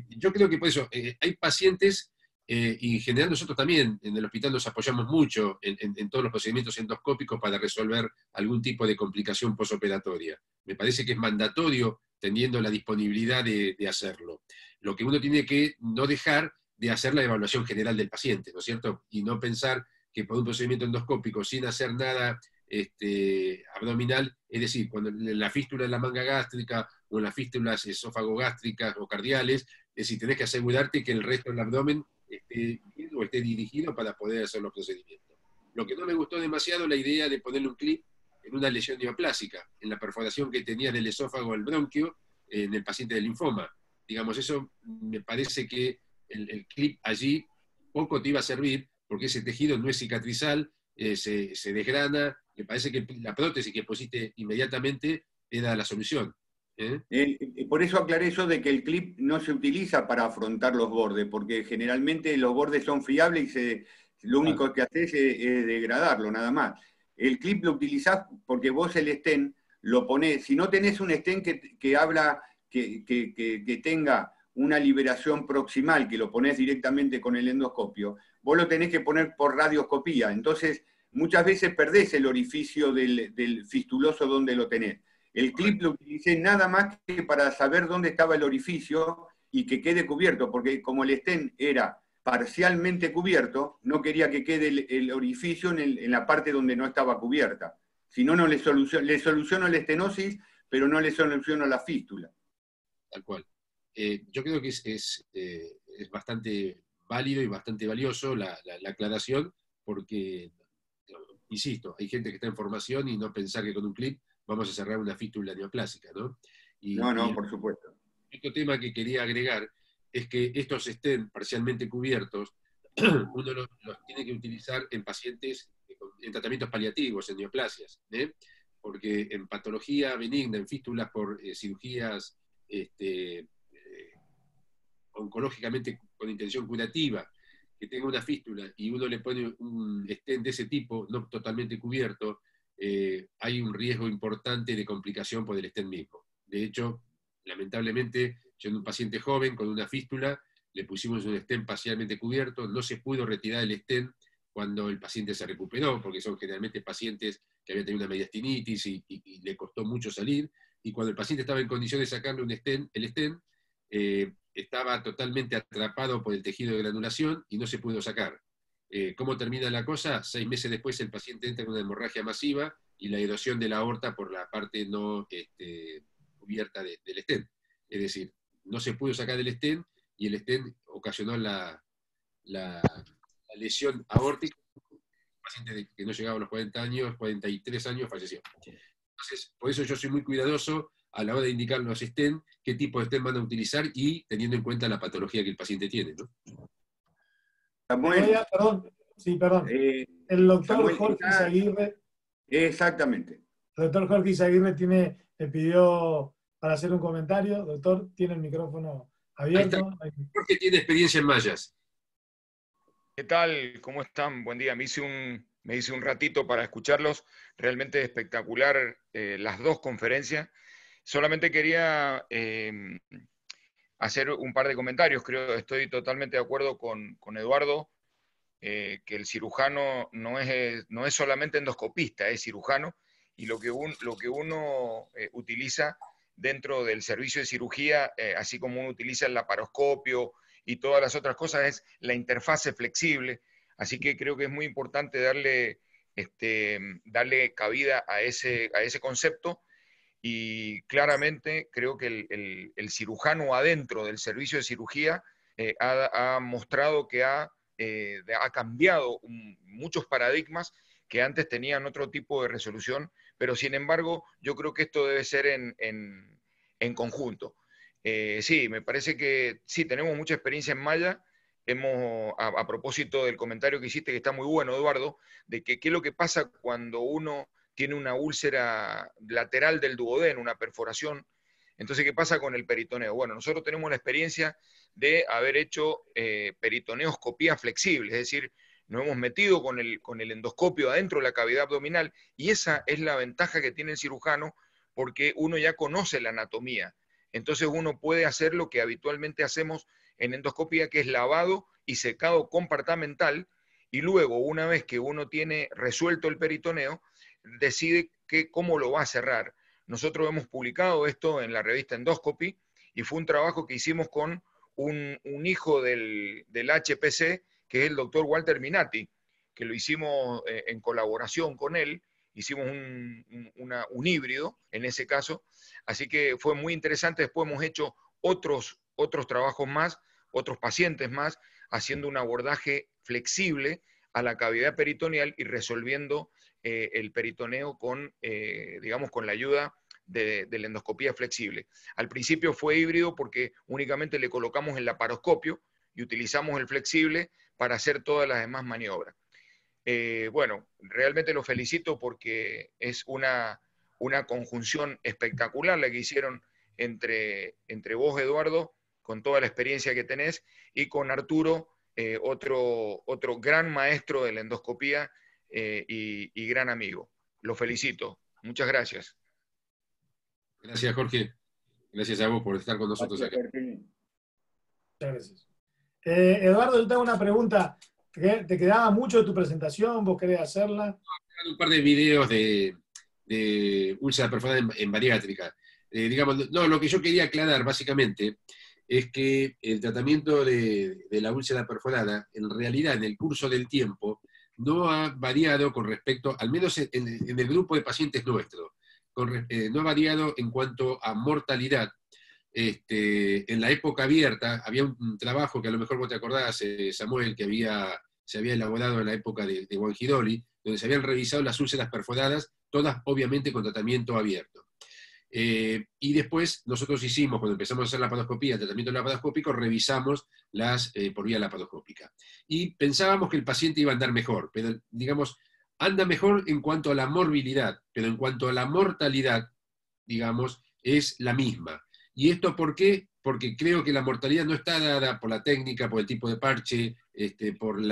Speaker 2: Yo creo que por eso, hay pacientes, y en general nosotros también en el hospital nos apoyamos mucho en todos los procedimientos endoscópicos para resolver algún tipo de complicación posoperatoria. Me parece que es mandatorio teniendo la disponibilidad de hacerlo. Lo que uno tiene que no dejar de hacer la evaluación general del paciente, ¿no es cierto? Y no pensar que por un procedimiento endoscópico sin hacer nada abdominal, es decir, cuando la fístula en la manga gástrica o en las fístulas esófago-gástricas o cardiales, es decir, tenés que asegurarte que el resto del abdomen esté bien o esté dirigido para poder hacer los procedimientos. Lo que no me gustó demasiado la idea de ponerle un clip en una lesión neoplásica, en la perforación que tenía del esófago al bronquio en el paciente de linfoma. Digamos, eso me parece que el clip allí poco te iba a servir porque ese tejido no es cicatrizal, se desgrana. Me parece que la prótesis que pusiste inmediatamente era la solución.
Speaker 3: Por eso aclaré yo de que el clip no se utiliza para afrontar los bordes, porque generalmente los bordes son friables y lo único que haces es degradarlo, nada más. El clip lo utilizás porque vos el stent lo ponés, si no tenés un stent que tenga una liberación proximal, que lo ponés directamente con el endoscopio, vos lo tenés que poner por radioscopía. Entonces, muchas veces perdés el orificio del fistuloso donde lo tenés. El clip lo utilicé nada más que para saber dónde estaba el orificio y que quede cubierto, porque como el stent era parcialmente cubierto, no quería que quede el orificio en la parte donde no estaba cubierta. Si no, le soluciono la estenosis, pero no le soluciono la fístula.
Speaker 2: Tal cual. Yo creo que es bastante válido y bastante valioso la aclaración, porque, insisto, hay gente que está en formación y no pensar que con un clip vamos a cerrar una fístula neoplásica, ¿no?
Speaker 3: No, por supuesto.
Speaker 2: Otro tema que quería agregar es que estos estén parcialmente cubiertos, uno los tiene que utilizar en pacientes en tratamientos paliativos, en neoplasias, porque en patología benigna, en fístulas por cirugías oncológicamente con intención curativa, que tenga una fístula y uno le pone un stent de ese tipo, no totalmente cubierto, hay un riesgo importante de complicación por el stent mismo. De hecho, lamentablemente, yo en un paciente joven con una fístula, le pusimos un stent parcialmente cubierto, no se pudo retirar el stent cuando el paciente se recuperó, porque son generalmente pacientes que habían tenido una mediastinitis y le costó mucho salir, y cuando el paciente estaba en condiciones de sacarle el stent, estaba totalmente atrapado por el tejido de granulación y no se pudo sacar. ¿Cómo termina la cosa? 6 meses después el paciente entra en una hemorragia masiva y la erosión de la aorta por la parte no cubierta del stent. Es decir, no se pudo sacar el stent y el stent ocasionó la lesión aórtica. Un paciente que no llegaba a los 40 años, 43 años, falleció. Entonces, por eso yo soy muy cuidadoso a la hora de indicar los stent, qué tipo de stent van a utilizar y teniendo en cuenta la patología que el paciente tiene, ¿no?
Speaker 3: Samuel,
Speaker 1: perdón. El doctor
Speaker 3: Samuel,
Speaker 1: Jorge Izaguirre.
Speaker 3: Exactamente.
Speaker 1: El doctor Jorge Izaguirre me pidió para hacer un comentario. Doctor, tiene el micrófono abierto.
Speaker 2: Jorge tiene experiencia en mallas.
Speaker 5: ¿Qué tal? ¿Cómo están? Buen día. Me hice un ratito para escucharlos. Realmente espectacular las dos conferencias. Solamente quería hacer un par de comentarios. Estoy totalmente de acuerdo con Eduardo, que el cirujano no es solamente endoscopista, es cirujano, y lo que uno utiliza dentro del servicio de cirugía, así como uno utiliza el laparoscopio y todas las otras cosas, es la interfase flexible. Así que creo que es muy importante darle cabida a ese concepto. y claramente creo que el cirujano adentro del servicio de cirugía ha mostrado que ha cambiado muchos paradigmas que antes tenían otro tipo de resolución, pero sin embargo yo creo que esto debe ser en conjunto. Sí, me parece que sí, tenemos mucha experiencia en malla. A propósito del comentario que hiciste, que está muy bueno, Eduardo, de que qué es lo que pasa cuando uno tiene una úlcera lateral del duodeno, una perforación. Entonces, ¿qué pasa con el peritoneo? Bueno, nosotros tenemos la experiencia de haber hecho peritoneoscopía flexible, es decir, nos hemos metido con el endoscopio adentro de la cavidad abdominal, y esa es la ventaja que tiene el cirujano, porque uno ya conoce la anatomía. Entonces uno puede hacer lo que habitualmente hacemos en endoscopía, que es lavado y secado compartamental, y luego, una vez que uno tiene resuelto el peritoneo, decide cómo lo va a cerrar. Nosotros hemos publicado esto en la revista Endoscopy, y fue un trabajo que hicimos con un hijo del HPC, que es el doctor Walter Minati, que lo hicimos en colaboración con él, hicimos un híbrido en ese caso, así que fue muy interesante. Después hemos hecho otros trabajos más, otros pacientes más, haciendo un abordaje flexible a la cavidad peritoneal y resolviendo el peritoneo con, digamos, con la ayuda de la endoscopía flexible. Al principio fue híbrido porque únicamente le colocamos el laparoscopio y utilizamos el flexible para hacer todas las demás maniobras. Bueno, realmente lo felicito porque es una conjunción espectacular la que hicieron entre vos, Eduardo, con toda la experiencia que tenés, y con Arturo, otro gran maestro de la endoscopía y gran amigo. Lo felicito. Muchas gracias.
Speaker 2: Gracias, Jorge. Gracias a vos por estar con nosotros
Speaker 3: Gracias,
Speaker 2: acá.
Speaker 3: Jorge.
Speaker 1: Muchas gracias. Eduardo, yo tengo una pregunta. ¿Te quedaba mucho de tu presentación? ¿Vos querés hacerla?
Speaker 2: Un par de videos de úlcera perforada en bariátrica. Digamos, no, lo que yo quería aclarar básicamente es que el tratamiento de la úlcera perforada, en realidad, en el curso del tiempo, no ha variado con respecto, al menos en el grupo de pacientes nuestros, no ha variado en cuanto a mortalidad. En la época abierta había un trabajo que a lo mejor vos te acordás, Samuel, que se había elaborado en la época de Guangidoli, donde se habían revisado las úlceras perforadas, todas obviamente con tratamiento abierto. Y después nosotros hicimos, cuando empezamos a hacer la laparoscopía, el tratamiento laparoscópico, revisamos las por vía laparoscópica. Y pensábamos que el paciente iba a andar mejor, pero digamos, anda mejor en cuanto a la morbilidad, pero en cuanto a la mortalidad, digamos, es la misma. ¿Y esto por qué? Porque creo que la mortalidad no está dada por la técnica, por el tipo de parche, por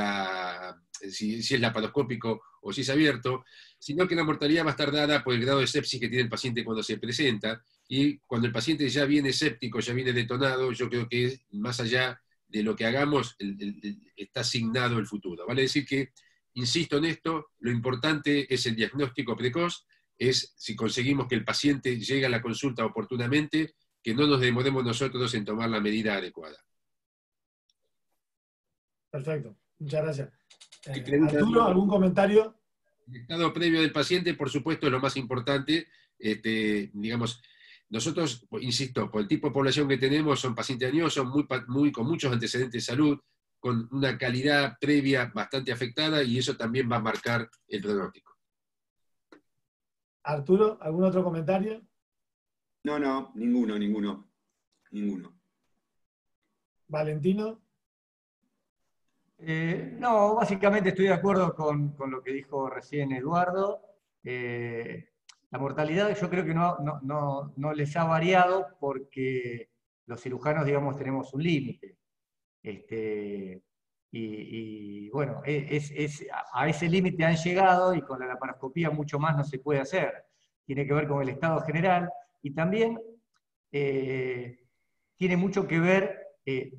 Speaker 2: si es laparoscópico o si es abierto, sino que la mortalidad va a estar dada por el grado de sepsis que tiene el paciente cuando se presenta, y cuando el paciente ya viene séptico, ya viene detonado, yo creo que más allá de lo que hagamos, está asignado el futuro. Vale decir que, insisto en esto, lo importante es el diagnóstico precoz, es si conseguimos que el paciente llegue a la consulta oportunamente, que no nos demoremos nosotros en tomar la medida adecuada.
Speaker 1: Perfecto, muchas gracias.
Speaker 2: Arturo,
Speaker 1: ¿algún comentario?
Speaker 2: El estado previo del paciente, por supuesto, es lo más importante. Digamos, nosotros, insisto, por el tipo de población que tenemos, son pacientes añosos, con muchos antecedentes de salud, con una calidad previa bastante afectada, y eso también va a marcar el pronóstico.
Speaker 1: Arturo, ¿algún otro comentario?
Speaker 3: No, ninguno.
Speaker 1: Valentino.
Speaker 4: No, básicamente estoy de acuerdo con lo que dijo recién Eduardo. La mortalidad yo creo que no les ha variado porque los cirujanos, digamos, tenemos un límite. Y bueno, a ese límite han llegado, y con la laparoscopía mucho más no se puede hacer. Tiene que ver con el estado general, y también tiene mucho que ver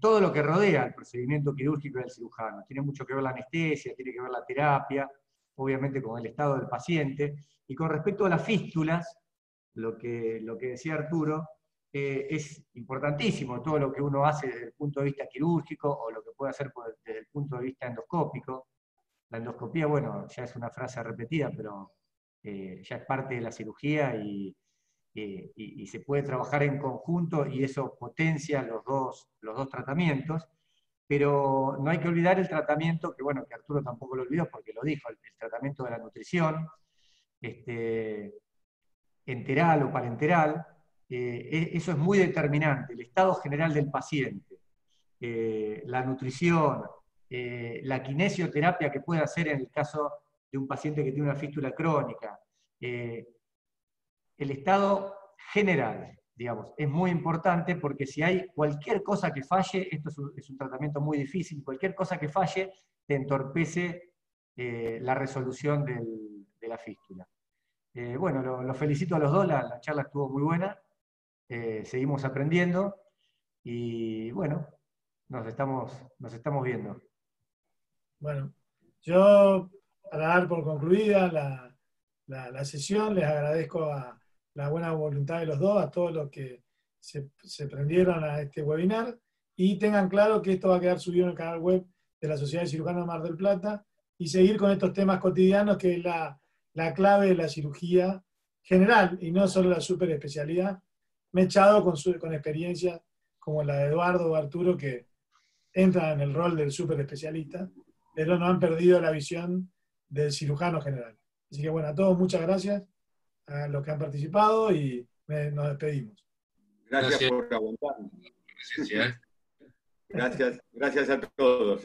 Speaker 4: todo lo que rodea el procedimiento quirúrgico del cirujano. Tiene mucho que ver la anestesia, tiene que ver la terapia, obviamente con el estado del paciente. Y con respecto a las fístulas, lo que decía Arturo, es importantísimo todo lo que uno hace desde el punto de vista quirúrgico o lo que puede hacer desde el punto de vista endoscópico. La endoscopía, bueno, ya es una frase repetida, pero ya es parte de la cirugía, y y se puede trabajar en conjunto y eso potencia los dos tratamientos. Pero no hay que olvidar el tratamiento, que bueno, que Arturo tampoco lo olvidó porque lo dijo, el tratamiento de la nutrición, enteral o parenteral, eso es muy determinante, el estado general del paciente, la nutrición, la kinesioterapia que puede hacer en el caso de un paciente que tiene una fístula crónica, el estado general, digamos, es muy importante porque si hay cualquier cosa que falle, esto es un tratamiento muy difícil, cualquier cosa que falle te entorpece la resolución de la fístula. Bueno, los felicito a los dos, la charla estuvo muy buena, seguimos aprendiendo y bueno, nos estamos viendo.
Speaker 1: Bueno, yo para dar por concluida la sesión, les agradezco a la buena voluntad de los dos, a todos los que se prendieron a este webinar, y tengan claro que esto va a quedar subido en el canal web de la Sociedad de Cirujanos de Mar del Plata, y seguir con estos temas cotidianos, que es la clave de la cirugía general, y no solo la superespecialidad, mechado con experiencias como la de Eduardo o Arturo, que entran en el rol del superespecialista, pero no han perdido la visión del cirujano general. Así que bueno, a todos muchas gracias a los que han participado y nos despedimos.
Speaker 3: Gracias por aguantarnos. Gracias a todos.